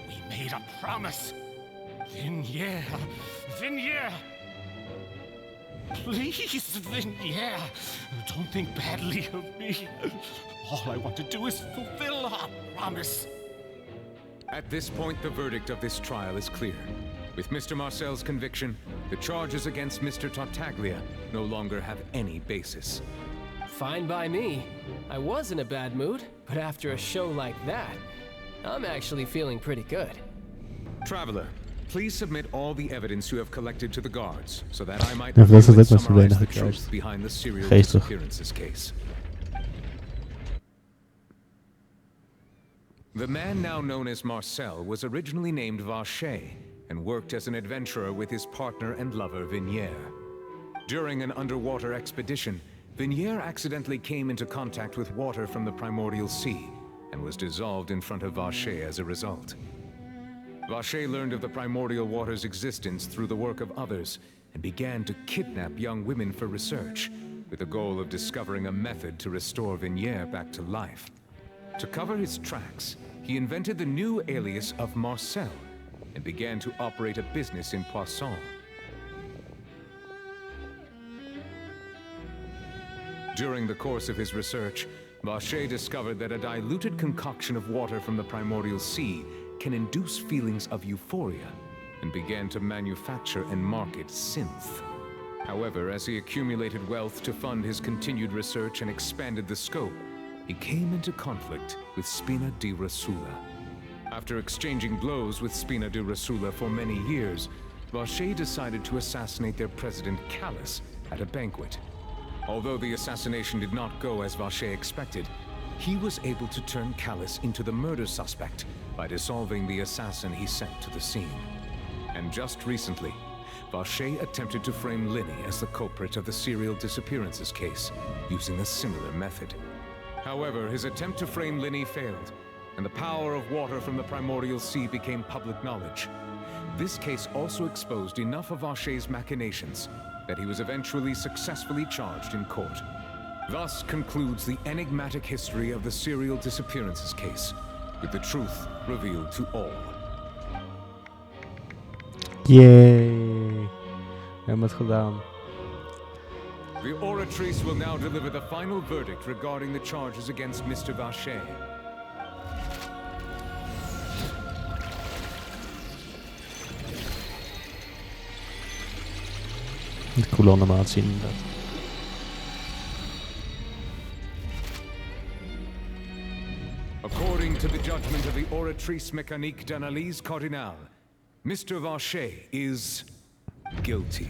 We made a promise. Vignere. Vignere. Please, Vignere. Don't think badly of me. All I want to do is fulfill our promise. At this point, the verdict of this trial is clear. With Mr. Marcel's conviction, the charges against Mr. Tartaglia no longer have any basis. Fine by me. I was in a bad mood, but after a show like that, I'm actually feeling pretty good. Traveler, please submit all the evidence you have collected to the guards, so that I might Ja, dat is review het and ook met summarize verdwijning the truth juist. behind the serial Geestig. disappearances case. The man now known as Marcel was originally named Vacher and worked as an adventurer with his partner and lover Vignere. During an underwater expedition, Vignere accidentally came into contact with water from the primordial sea and was dissolved in front of Vacher as a result. Vacher learned of the primordial water's existence through the work of others and began to kidnap young women for research, with the goal of discovering a method to restore Vignere back to life. To cover his tracks, he invented the new alias of Marcel and began to operate a business in Poisson. During the course of his research, Vacher discovered that a diluted concoction of water from the primordial sea can induce feelings of euphoria, and began to manufacture and market synth. However, as he accumulated wealth to fund his continued research and expanded the scope, he came into conflict with Spina di Rosula. After exchanging blows with Spina di Rosula for many years, Vacher decided to assassinate their president Callus at a banquet. Although the assassination did not go as Vacher expected, he was able to turn Callus into the murder suspect by dissolving the assassin he sent to the scene. And just recently, Vacher attempted to frame Linny as the culprit of the serial disappearances case, using a similar method. However, his attempt to frame Linny failed, and the power of water from the primordial sea became public knowledge. This case also exposed enough of Vacher's machinations that he was eventually successfully charged in court. Thus concludes the enigmatic history of the serial disappearances case, with the truth revealed to all. Yay. We hebben het gedaan. The oratrice will now deliver the final verdict regarding the charges against Mr. Vacher. Een coole animatie inderdaad. According to the judgment of the oratrice mécanique d'analyse cardinale, Mr. Vacher is guilty.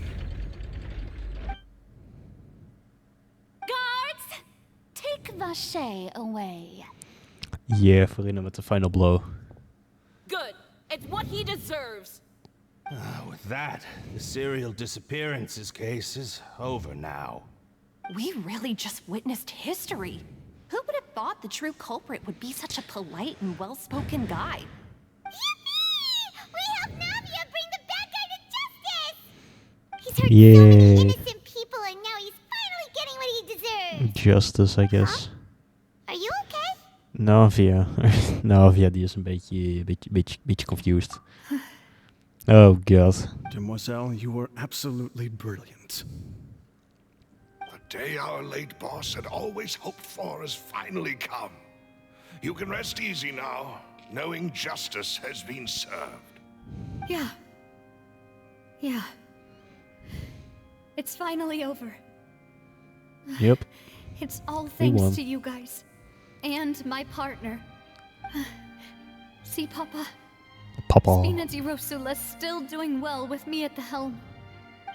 Guards, take Vacher away. Yeah, voorin met de final blow. Good. It's what he deserves. With that, the serial disappearances case is over now. We really just witnessed history. Who would have thought the true culprit would be such a polite and well-spoken guy? Yippee! We helped Navia bring the bad guy to justice! He's hurt so Yay. many innocent people and now he's finally getting what he deserves. Justice, I guess. Are you okay? Navia. Navia, die is een beetje confused. Oh god. Demoiselle, you were absolutely brilliant. The day our late boss had always hoped for has finally come. You can rest easy now, knowing justice has been served. Yeah. Yeah. It's finally over. Yep. It's all We thanks won. to you guys. And my partner. See, Papa? Papa. Spina di Rosula's still doing well with me at the helm.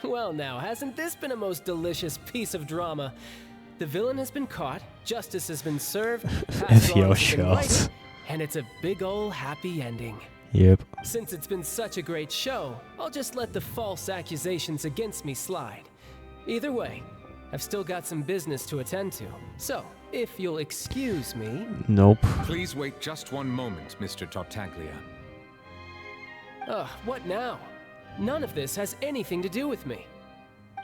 Well now, hasn't this been a most delicious piece of drama? The villain has been caught, justice has been served, past FYO wrongs have been shot. righted, and it's a big ol' happy ending. Yep. Since it's been such a great show, I'll just let the false accusations against me slide. Either way, I've still got some business to attend to. So, if you'll excuse me... Nope. Please wait just one moment, Mr. Tartaglia. Ugh, what now? None of this has anything to do with me.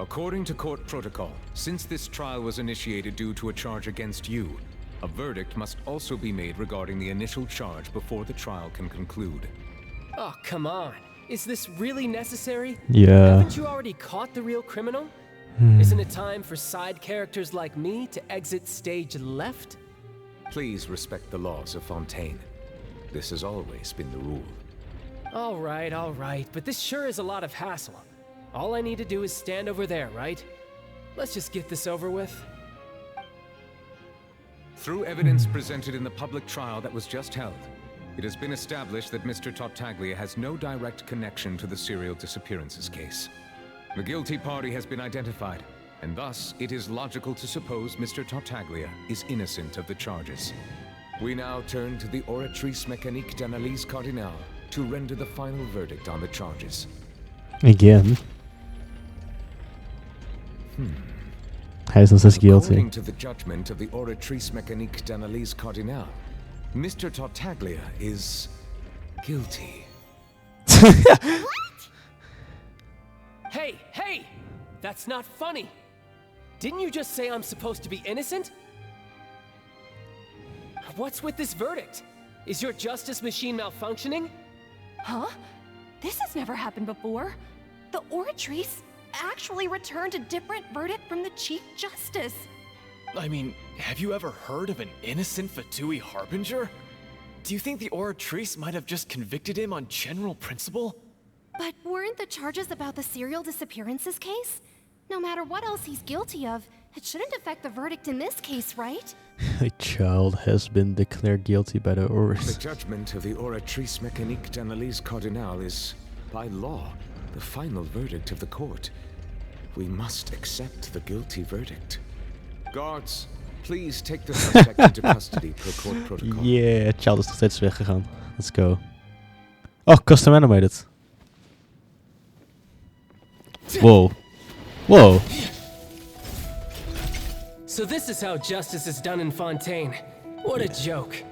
According to court protocol, since this trial was initiated due to a charge against you, a verdict must also be made regarding the initial charge before the trial can conclude. Oh, come on. Is this really necessary? Yeah. Haven't you already caught the real criminal? Isn't it time for side characters like me to exit stage left? Please respect the laws of Fontaine. This has always been the rule. All right, but this sure is a lot of hassle. All I need to do is stand over there, right? Let's just get this over with. Through evidence presented in the public trial that was just held, it has been established that Mr. Tartaglia has no direct connection to the serial disappearances case. The guilty party has been identified, and thus it is logical to suppose Mr. Tartaglia is innocent of the charges. We now turn to the Oratrice Mécanique d'Analyse Cardinale to render the final verdict on the charges. Again. Hij is nog steeds guilty. According to the judgment of the Oratrice Mécanique d'Analyse Cardinale, Mr. Tartaglia is guilty. Hey! That's not funny! Didn't you just say I'm supposed to be innocent? What's with this verdict? Is your justice machine malfunctioning? Huh? This has never happened before. The Oratrice actually returned a different verdict from the Chief Justice. I mean, have you ever heard of an innocent Fatui Harbinger? Do you think the Oratrice might have just convicted him on general principle? But weren't the charges about the serial disappearances case? No matter what else he's guilty of, it shouldn't affect the verdict in this case, right? A child has been declared guilty by the The Oris. judgment of the Oratrice Mécanique d'Analyse Cardinale is, by law, the final verdict of the court. We must accept the guilty verdict. Guards, please take the suspect into custody per court protocol. Yeah, child is nog steeds weggegaan. Let's go. Oh, custom animated. Whoa. Whoa. So this is how justice is done in Fontaine. What a joke.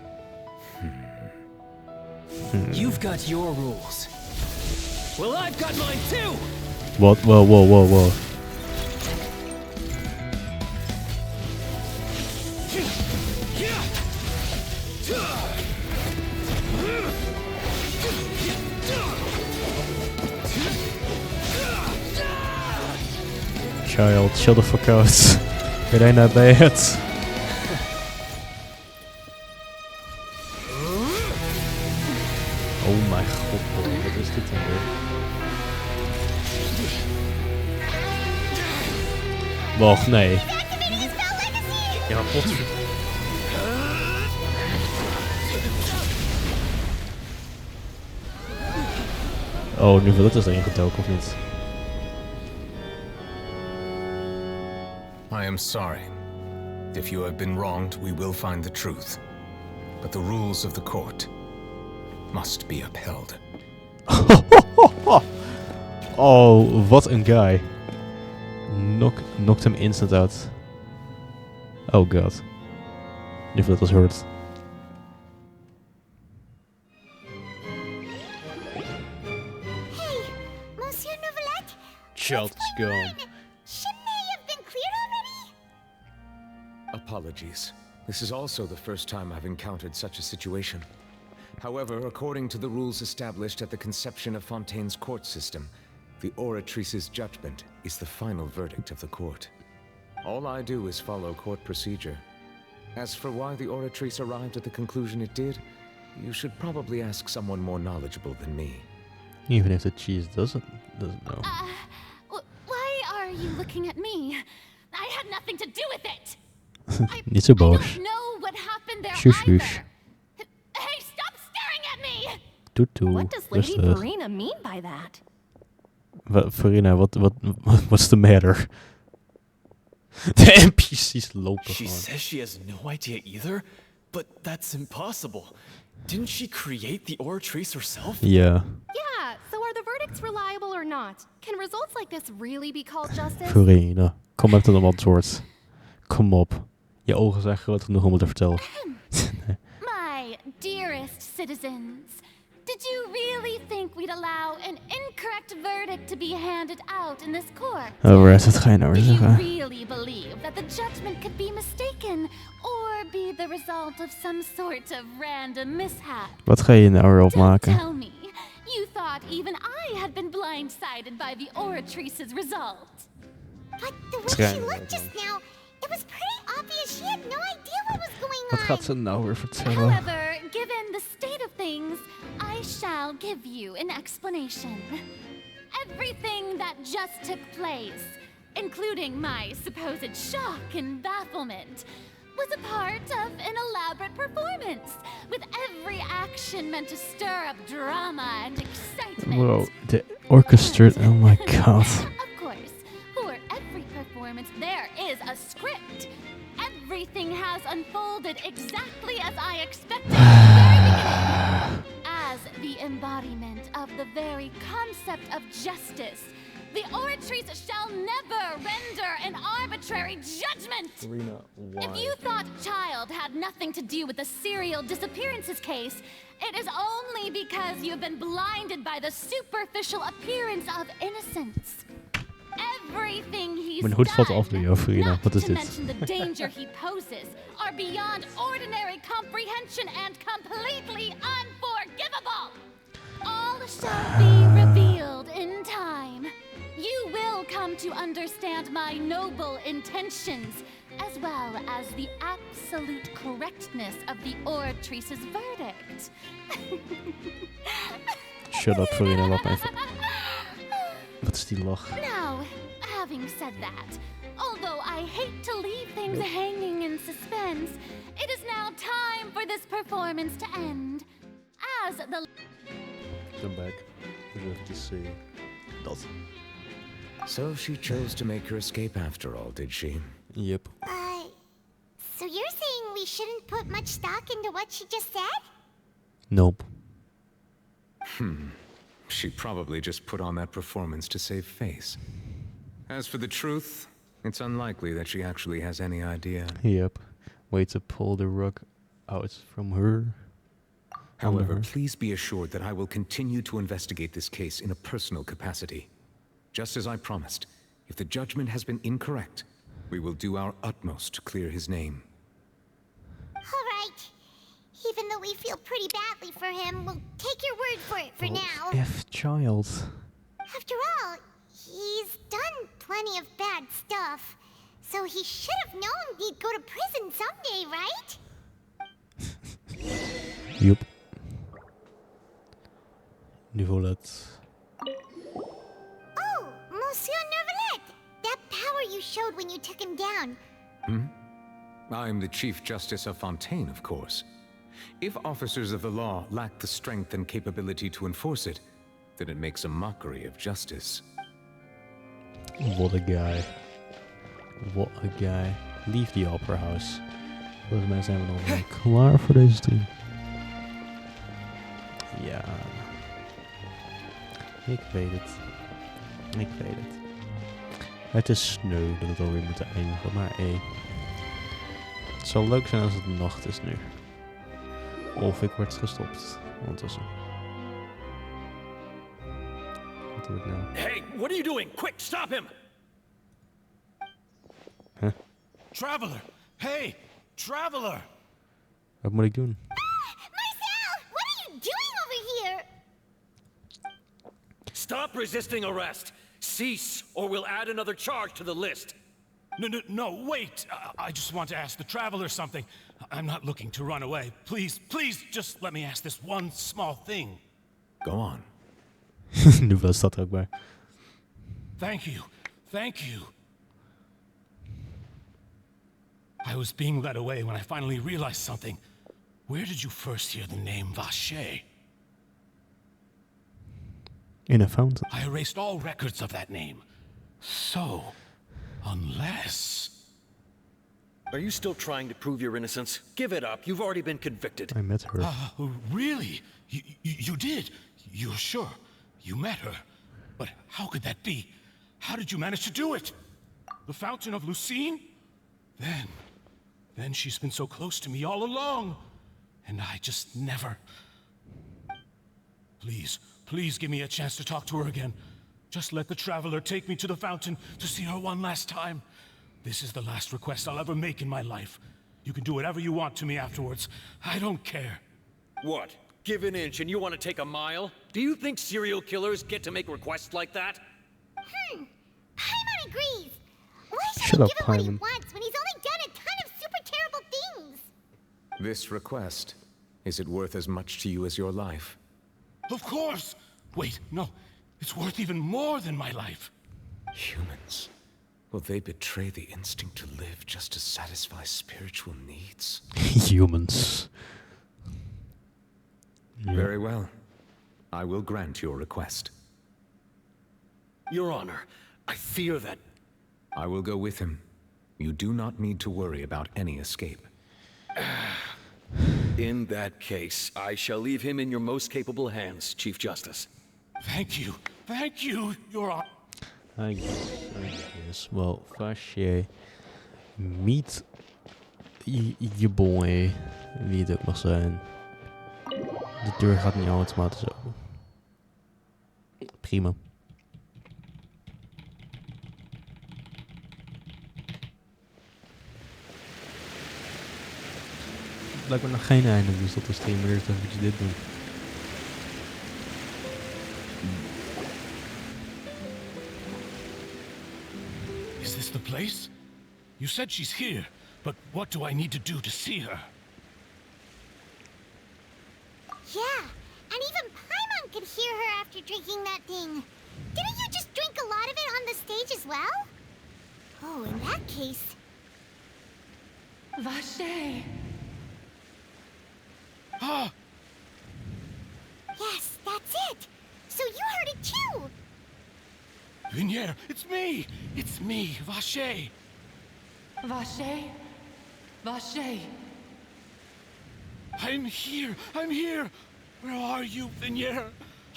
You've got your rules. Well, I've got mine too! What? Whoa. Child, chill the fuck out. It ain't that bad. Oh mijn god, bro. Wat is dit dan weer? Wacht, nee. Ja, maar potver... Oh, nu wil het dus erin gedoken, of niet? I am sorry. If you have been wronged, we will find the truth. But the rules of the court must be upheld. Oh, wat een guy. Knocked hem instant out. Oh god. If that was hurt. Hey, Monsieur Nouvelette? Child is gone. Shouldn't they have been cleared already? Apologies. This is also the first time I've encountered such a situation. However, according to the rules established at the conception of Fontaine's court system, the Oratrice's judgment is the final verdict of the court. All I do is follow court procedure. As for why the Oratrice arrived at the conclusion it did, you should probably ask someone more knowledgeable than me. Even if the cheese doesn't know. Why are you looking at me? I had nothing to do with it. Niet zo boos. I don't know what happened there Shush, either. shush. Hey, stop staring at me! Toetoe. What does Lady Rustig. Farina mean by that? Farina, what's the matter? De NPC's lopen She gewoon. says she has no idea either, but that's impossible. Didn't she create the Oratrice herself? Ja. Yeah, so are the verdicts reliable or not? Can results like this really be called justice? Farina, kom met een antwoord. Kom op. Je ogen zijn groot genoeg om het te vertellen. My dearest citizens, did you really think we'd allow an incorrect verdict to be handed out in this court? Alright, wat ga je nou weer Do you zeggen? really believe that the judgment could be mistaken or be the result of some sort of random mishap? Wat ga je nou weer Don't opmaken? tell me you thought even I had been blindsided by the Oratrice's result. But the way she looked just now, it was pretty obvious she had no idea what was going Wat on. gaat ze nou weer vertellen? However, given the state of things, I shall give you an explanation. Everything that just took place, including my supposed shock and bafflement, was a part of an elaborate performance, with every action meant to stir up drama and excitement. Wow, de orchestra. Oh my god. Of course, for every performance there is a script. Everything has unfolded exactly as I expected at the very beginning. As the embodiment of the very concept of justice, the Oratrice shall never render an arbitrary judgment. Farina, If you thought Child had nothing to do with the serial disappearances case, it is only because you have been blinded by the superficial appearance of innocence. Everything he's Mijn hoed valt done, af door jou, Farina. Wat is to dit? mention the danger he poses, are beyond ordinary comprehension and completely unforgivable. All shall be revealed in time. You will come to understand my noble intentions, as well as the absolute correctness of the Oratrice's verdict. Shut up, Farina, laat me even. Wat is die lach? Now, having said that, although I hate to leave things hanging in suspense, it is now time for this performance to end. As the... Come back. Ik wil even zien. Dat. So she chose to make her escape after all, did she? Yep. So you're saying we shouldn't put much stock into what she just said? Nope. She probably just put on that performance to save face. As for the truth, it's unlikely that she actually has any idea. Yep. Way to pull the rug out from her. However, please be assured that I will continue to investigate this case in a personal capacity. Just as I promised, if the judgment has been incorrect, we will do our utmost to clear his name. All right. Even though we feel pretty badly for him, we'll take your word for it for now. F child. After all, he's done plenty of bad stuff. So he should have known he'd go to prison someday, right? Yup. Nivolet. Oh, Monsieur Nervalet! That power you showed when you took him down. I'm the Chief Justice of Fontein, of course. If officers of the law lack the strength and capability to enforce it, then it makes a mockery of justice. What a guy. What a guy. Leave the opera house. Volgens mij zijn we dan wel klaar voor deze stream. Ja. Ik weet het. Ik weet het. Het is sneu dat het alweer moet eindigen, maar het zou leuk zijn als het nacht is nu. Of ik word gestopt ondertussen. Wat doe ik nou? Hey, what are you doing? Quick, stop him! Huh? Traveler! Hey, traveler! Wat moet ik doen? Marcel! What are you doing over here? Stop resisting arrest! Cease, or we'll add another charge to the list! No, wait! I just want to ask the traveler something. I'm not looking to run away. Please, just let me ask this one small thing. Go on. Nu was dat er ook bij. Thank you. I was being led away when I finally realized something. Where did you first hear the name Vacher? In a fountain. I erased all records of that name. So, unless... Are you still trying to prove your innocence? Give it up. You've already been convicted. I met her. Really? You did? You're sure? You met her? But how could that be? How did you manage to do it? The Fountain of Lucine? Then she's been so close to me all along. And I just never... Please give me a chance to talk to her again. Just let the traveler take me to the fountain to see her one last time. This is the last request I'll ever make in my life. You can do whatever you want to me afterwards. I don't care. What? Give an inch and you want to take a mile? Do you think serial killers get to make requests like that? Paimon agrees. Why should Shut he up, give him what he Paimon. wants when he's only done a ton of super terrible things? This request, is it worth as much to you as your life? Of course! Wait, no. It's worth even more than my life. Humans. Will they betray the instinct to live just to satisfy spiritual needs? Humans. Very well. I will grant your request. Your Honor, I fear that... I will go with him. You do not need to worry about any escape. In that case, I shall leave him in your most capable hands, Chief Justice. Thank you, Your Honor. I guess. Well, Vacher, meet je boy, wie het ook mag zijn. De deur gaat niet automatisch open. Prima. Blijkbaar nog geen einde, dus dat de streamer eerst even dit doen. Is this the place? You said she's here, but what do I need to do to see her? Yeah, and even Paimon could hear her after drinking that thing. Didn't you just drink a lot of it on the stage as well? Oh, in that case... Vacher! Ah! Yes, that's it! So you heard it too! Vigne, it's me! It's me, Vacher! Vacher? Vacher! I'm here! Where are you, Vigne?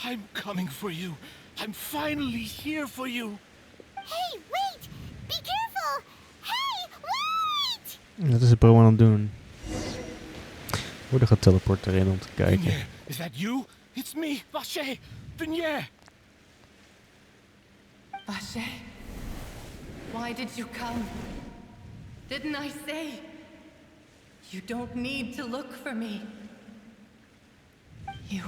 I'm coming for you. I'm finally here for you. Hey, wait! Be careful! Hey, wait! Dat is het bro aan het doen. Worden geteleporteerd erin om te kijken. Vigne, is that you? It's me, Vacher! Vigne! Vacher, why did you come? Didn't I say? You don't need to look for me. You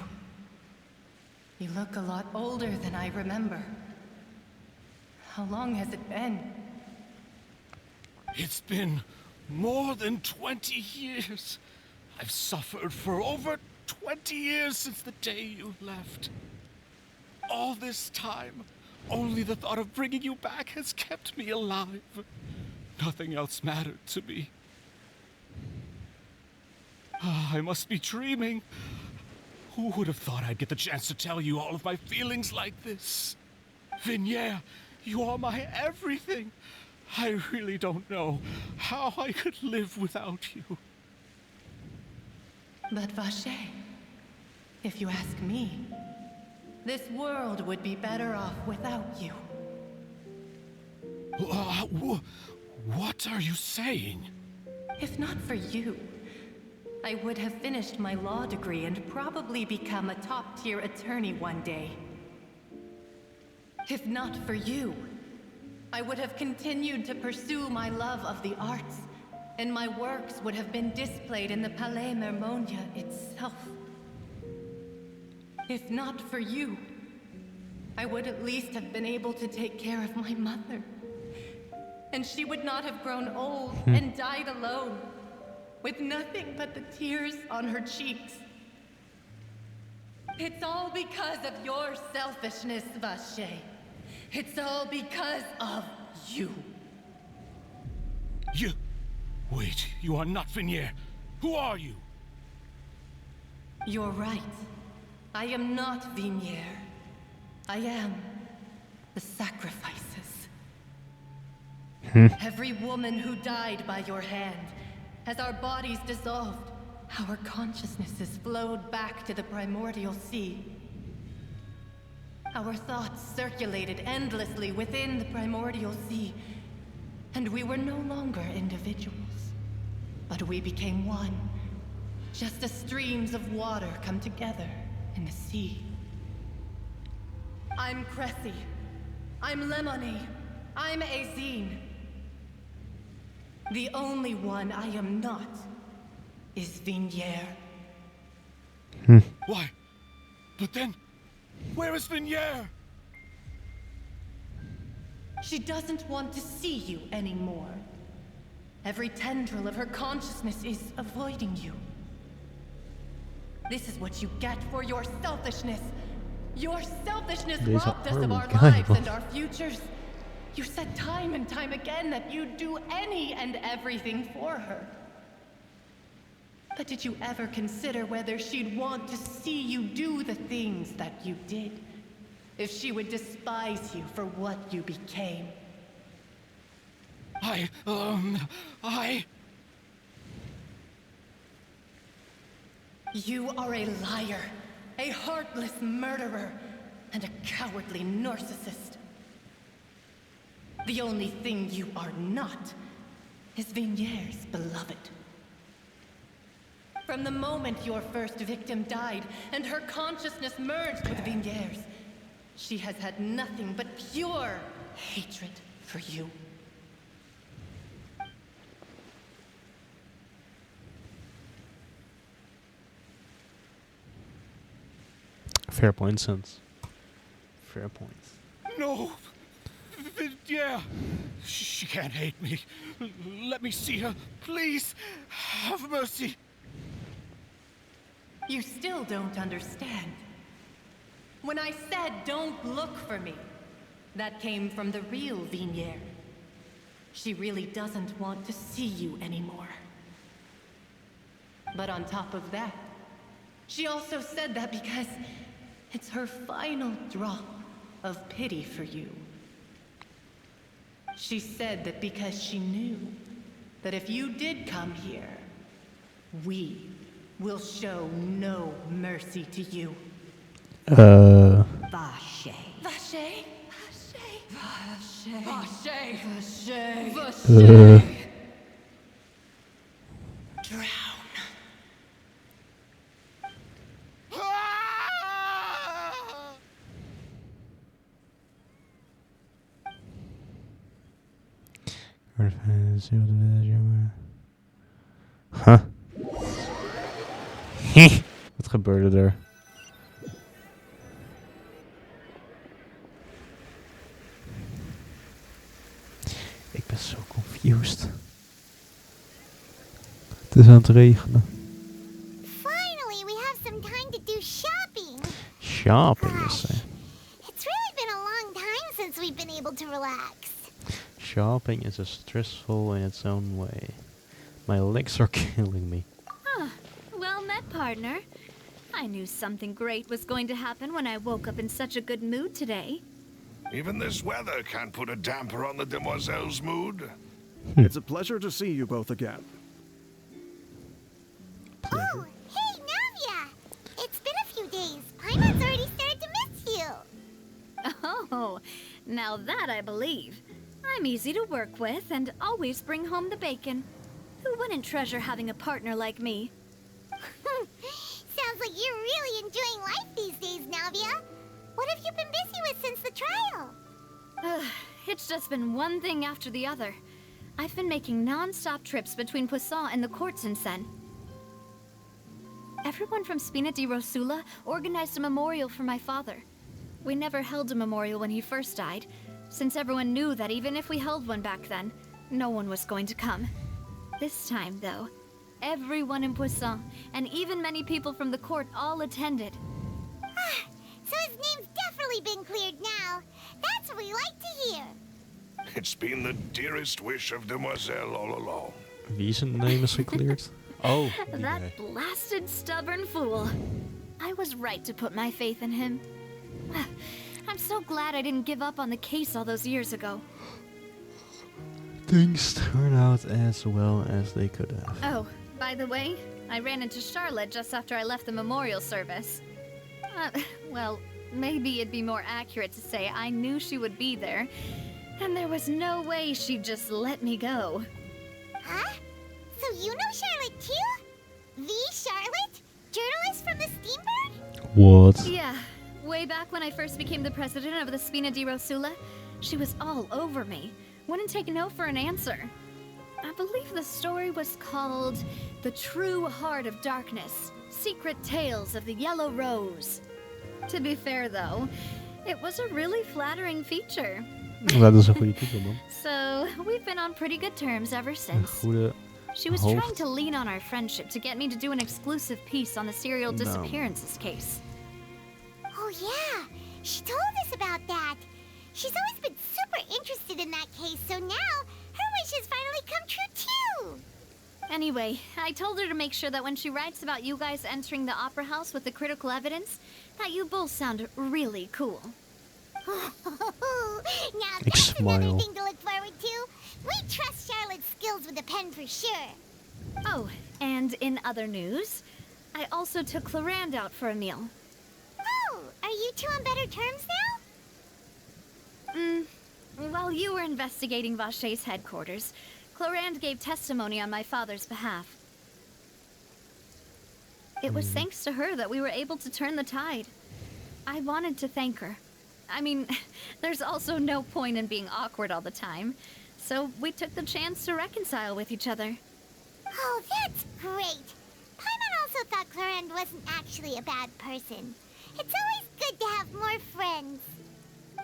look a lot older than I remember. How long has it been? It's been more than 20 years. I've suffered for over 20 years since the day you left. All this time, only the thought of bringing you back has kept me alive. Nothing else mattered to me. I must be dreaming. Who would have thought I'd get the chance to tell you all of my feelings like this? Vigne, you are my everything. I really don't know how I could live without you. But Vacher, if you ask me, this world would be better off without you. What are you saying? If not for you, I would have finished my law degree and probably become a top-tier attorney one day. If not for you, I would have continued to pursue my love of the arts, and my works would have been displayed in the Palais Mermonia itself. If not for you, I would at least have been able to take care of my mother. And she would not have grown old and died alone, with nothing but the tears on her cheeks. It's all because of your selfishness, Vacher. It's all because of you. You... Wait, you are not Vinier. Who are you? You're right. I am not Vinier. I am the sacrifices. Every woman who died by your hand, as our bodies dissolved, our consciousnesses flowed back to the primordial sea. Our thoughts circulated endlessly within the primordial sea, and we were no longer individuals, but we became one, just as streams of water come together in the sea. I'm Cressy. I'm Lemony. I'm Azine. The only one I am not is Vinier. Why? But then, where is Vinier? She doesn't want to see you anymore. Every tendril of her consciousness is avoiding you. This is what you get for your selfishness. Your selfishness robbed us of our lives and our futures. You said time and time again that you'd do any and everything for her. But did you ever consider whether she'd want to see you do the things that you did? If she would despise you for what you became? You are a liar, a heartless murderer, and a cowardly narcissist. The only thing you are not is Vinier's beloved. From the moment your first victim died and her consciousness merged with Vinier's, she has had nothing but pure hatred for you. Fair point, Sense. Fair points. No! Yeah! She can't hate me. Let me see her. Please! Have mercy! You still don't understand. When I said don't look for me, that came from the real Vinier. She really doesn't want to see you anymore. But on top of that, she also said that because it's her final drop of pity for you. She said that because she knew that if you did come here, we will show no mercy to you. Vacher. Vacher. Vacher. Vacher. Vacher. Vacher. Vacher. Drown. Huh? Wat gebeurde er? Ik ben zo confused. Het is aan het regenen. Finally, we have some time to do shopping. Shopping is zij. It's really been a long time since we've been able to relax. Shopping is stressful in its own way. My legs are killing me. Ah, well met, partner. I knew something great was going to happen when I woke up in such a good mood today. Even this weather can't put a damper on the demoiselle's mood. It's a pleasure to see you both again. Oh, hey, Navia! It's been a few days. Paimon's already started to miss you. Oh, now that I believe. I'm easy to work with and always bring home the bacon. Who wouldn't treasure having a partner like me? Sounds like you're really enjoying life these days, Navia. What have you been busy with since the trial? It's just been one thing after the other. I've been making non-stop trips between Poisson and the courts in Sein. Everyone from Spina di Rosula organized a memorial for my father. We never held a memorial when he first died, since everyone knew that even if we held one back then, no one was going to come. This time, though, everyone in Poisson, and even many people from the court, all attended. So his name's definitely been cleared now. That's what we like to hear. It's been the dearest wish of Demoiselle all along. Wie zijn name is gecleared? Oh, die That guy. blasted stubborn fool. I was right to put my faith in him. I'm so glad I didn't give up on the case all those years ago. Things turned out as well as they could have. Oh, by the way, I ran into Charlotte just after I left the memorial service. Well, maybe it'd be more accurate to say I knew she would be there, and there was no way she'd just let me go. Huh? So you know Charlotte too? The Charlotte? Journalist from the Steambird? What? Yeah, way back when I first became the president of the Spina di Rosula, she was all over me. Wouldn't take no for an answer. I believe the story was called The True Heart of Darkness, Secret Tales of the Yellow Rose. To be fair though, it was a really flattering feature. Dat is een goede titel, man. So, we've been on pretty good terms ever Een since. goede She was hoofd. trying to lean on our friendship to get me to do an exclusive piece on the serial disappearances case. Oh yeah, she told us about that. She's always been super interested in that case, so now her wish has finally come true too. Anyway, I told her to make sure that when she writes about you guys entering the opera house with the critical evidence, that you both sound really cool. Now Ik that's another smile. thing to look forward to. We trust Charlotte's skills with a pen for sure. Oh, and in other news, I also took Clarand out for a meal. Oh, are you two on better terms now? While you were investigating Vacher's headquarters, Clarand gave testimony on my father's behalf. It was thanks to her that we were able to turn the tide. I wanted to thank her. I mean, there's also no point in being awkward all the time, so we took the chance to reconcile with each other. Oh, that's great. Paimon also thought Clarend wasn't actually a bad person. It's always good to have more friends.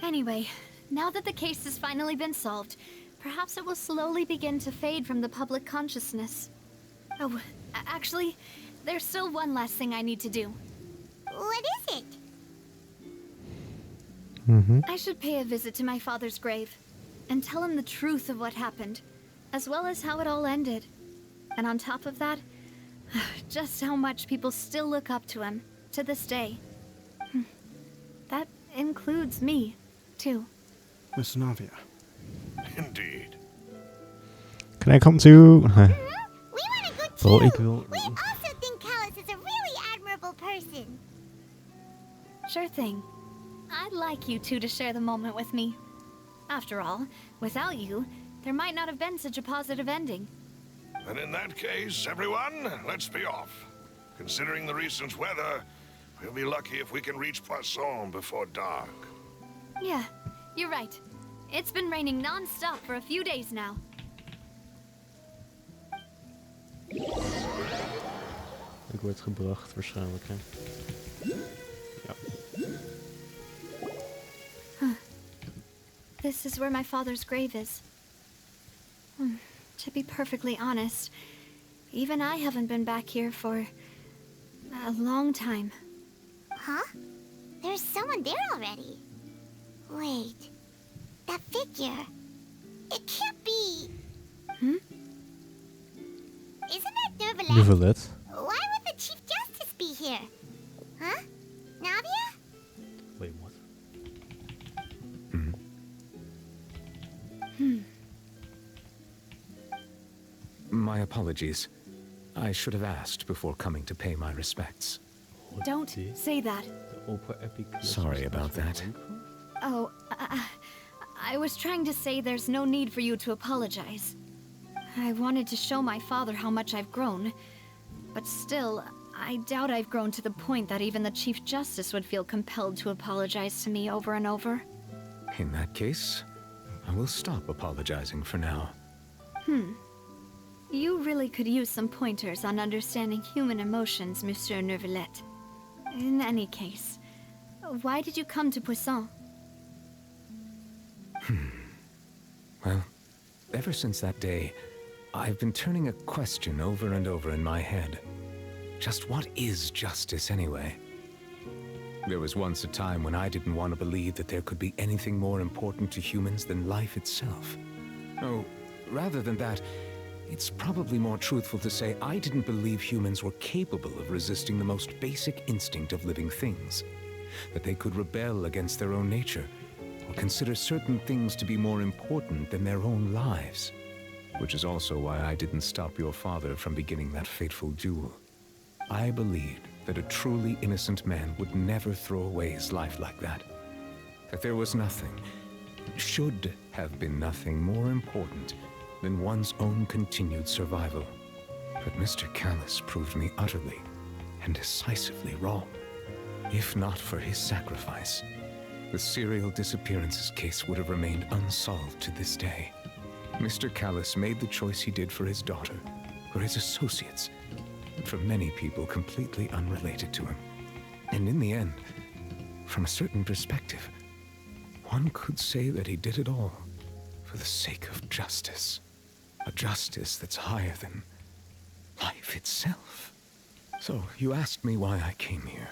Anyway, now that the case has finally been solved, perhaps it will slowly begin to fade from the public consciousness. Oh, actually, there's still one last thing I need to do. What is it? I should pay a visit to my father's grave and tell him the truth of what happened, as well as how it all ended. And on top of that, just how much people still look up to him to this day. That includes me, too. Miss Navia. Indeed. Can I come too? We want to go too. Oh, ik wil... We also think Callus is a really admirable person. Sure thing. I'd like you two to share the moment with me. After all, without you, there might not have been such a positive ending. And in that case, everyone, let's be off. Considering the recent weather, we'll be lucky if we can reach Poisson before dark. Yeah, you're right. It's been raining non-stop for a few days now. Ik word gebracht waarschijnlijk, hè. Ja. This is where my father's grave is. To be perfectly honest, even I haven't been back here for a long time. Huh? There's someone there already. Wait. That figure. It can't be. Isn't that Nervalet? Nervalet. Why would the Chief Justice be here? Huh? Navia? Wait, what? My apologies. I should have asked before coming to pay my respects. Don't say that. Sorry about that. Oh, I was trying to say there's no need for you to apologize. I wanted to show my father how much I've grown. But still, I doubt I've grown to the point that even the Chief Justice would feel compelled to apologize to me over and over. In that case, I will stop apologizing for now. You really could use some pointers on understanding human emotions, Monsieur Nervalet. In any case, why did you come to Poisson? Well, ever since that day, I've been turning a question over and over in my head. Just what is justice anyway? There was once a time when I didn't want to believe that there could be anything more important to humans than life itself. Oh, rather than that, it's probably more truthful to say I didn't believe humans were capable of resisting the most basic instinct of living things. That they could rebel against their own nature, or consider certain things to be more important than their own lives. Which is also why I didn't stop your father from beginning that fateful duel. I believed that a truly innocent man would never throw away his life like that. That there was nothing, should have been nothing more important than one's own continued survival. But Mr. Callus proved me utterly and decisively wrong. If not for his sacrifice, the serial disappearances case would have remained unsolved to this day. Mr. Callus made the choice he did for his daughter, for his associates, and for many people completely unrelated to him. And in the end, from a certain perspective, one could say that he did it all for the sake of justice. A justice that's higher than life itself. So, you asked me why I came here.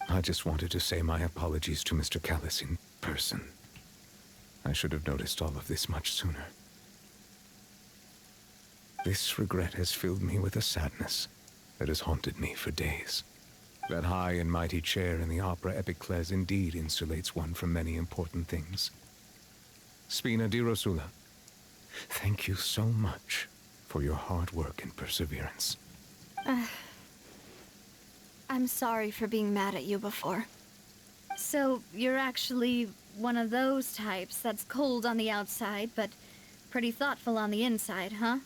I just wanted to say my apologies to Mr. Callus in person. I should have noticed all of this much sooner. This regret has filled me with a sadness that has haunted me for days. That high and mighty chair in the opera Epiclese indeed insulates one from many important things. Spina di Rosula, thank you so much for your hard work and perseverance. I'm sorry for being mad at you before. So, you're actually one of those types that's cold on the outside, but pretty thoughtful on the inside, huh?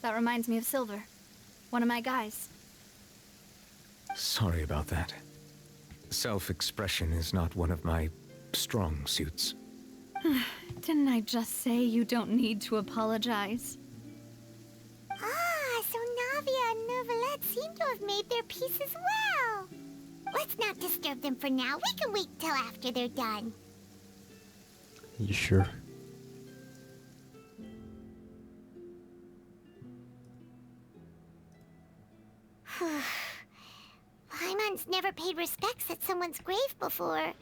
That reminds me of Silver, one of my guys. Sorry about that. Self-expression is not one of my strong suits. Didn't I just say you don't need to apologize? Ah, so Navia and Neuvillette seem to have made their peace as well. Let's not disturb them for now. We can wait till after they're done. You sure? Paimon's never paid respects at someone's grave before.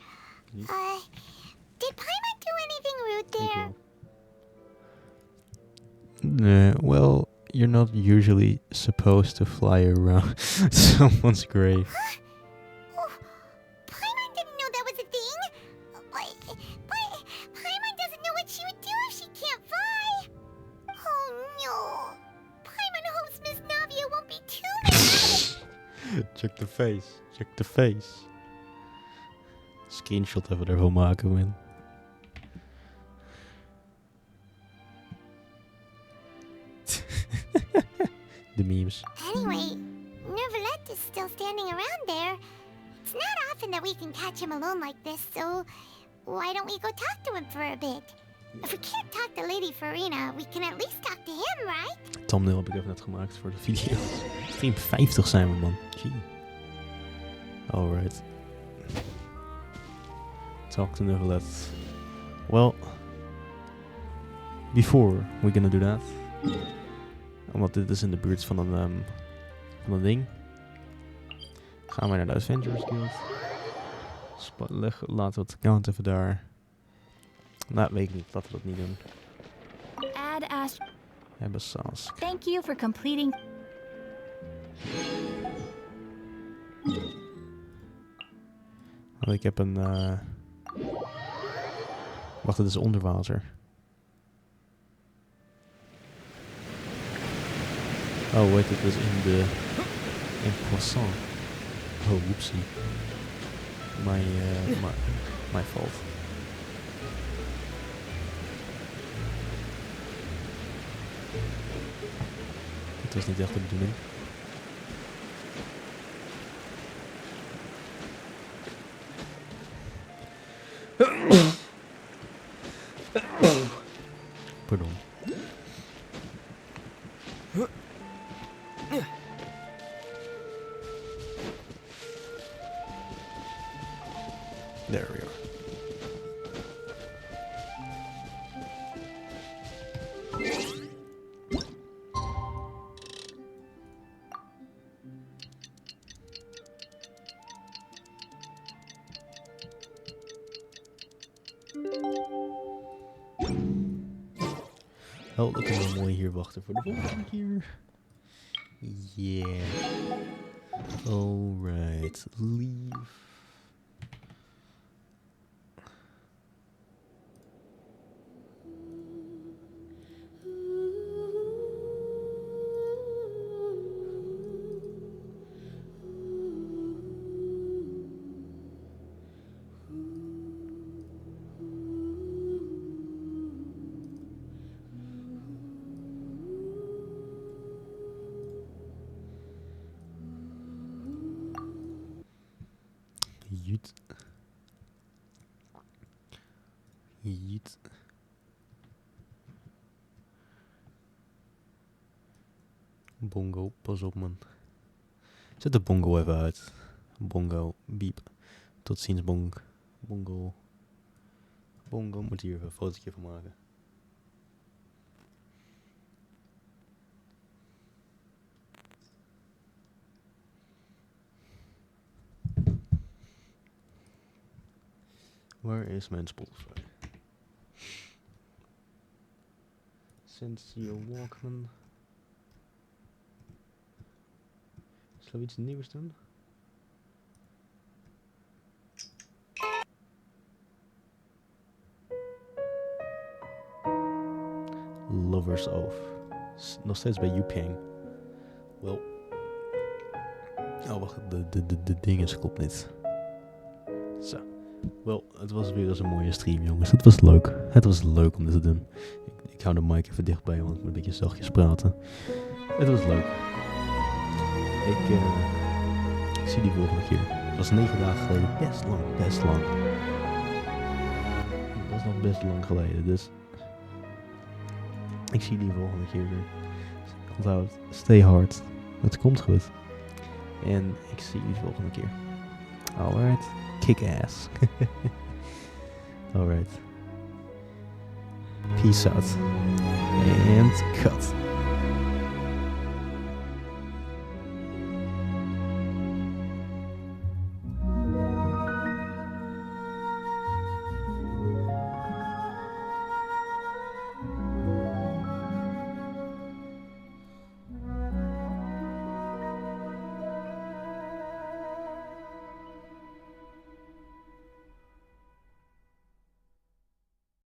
Did Paimon do anything rude there? Well, you're not usually supposed to fly around someone's grave. Huh? Oh, Paimon didn't know that was a thing. But Paimon doesn't know what she would do if she can't fly. Oh no. Paimon hopes Miss Navia won't be too mad. Check the face. Check the face. Screenshot even ervan maken, man. The memes. Anyway, Neuvillette is still standing around there. It's not often that we can catch him alone like this, so why don't we go talk to him for a bit? If we can't talk to Lady Farina, we can at least talk to him, right? Thumbnail heb ik even net gemaakt voor de video. Stream 50 zijn we, man. Gee. Alright. Talk to Neuvillette. Well, before we're gonna do that, omdat dit is in de buurt van een ding, gaan we naar de Adventurers Guild. Laten we het account even daar. Nou, weet ik niet. Laten we dat niet doen. Add Ash. Hebben Sask. Thank you for completing. Want ik heb een... Wacht, het is onder water. Oh, wait, het is in Poisson. Oh, whoopsie. My fault. Het was niet echt de bedoeling. Pardon. There we are. Oh, dan kunnen we mooi hier wachten voor de volgende keer. Yeah. Alright, leave. Jut. Jut. Bongo, pas op man. Zet de bongo even uit. Bongo, biep. Tot ziens bongo. Bongo, moet hier even een fotootje van maken. Waar is mijn Spotify? Since your Walkman. Zullen we iets nieuws doen? Lovers Oath. Nog steeds bij Yuping. Wel. Oh wacht, de dinges klopt niet. Zo. Wel, het was weer eens een mooie stream, jongens. Het was leuk. Het was leuk om dit te doen. Ik hou de mic even dichtbij, want ik moet een beetje zachtjes praten. Het was leuk. Ik zie die volgende keer. Het was 9 dagen geleden. Best lang. Dat is nog best lang geleden, dus... Ik zie die volgende keer weer. Onthoud, stay hard. Het komt goed. En ik zie jullie volgende keer. Alright. Kick ass. Alright. Peace out. And cut.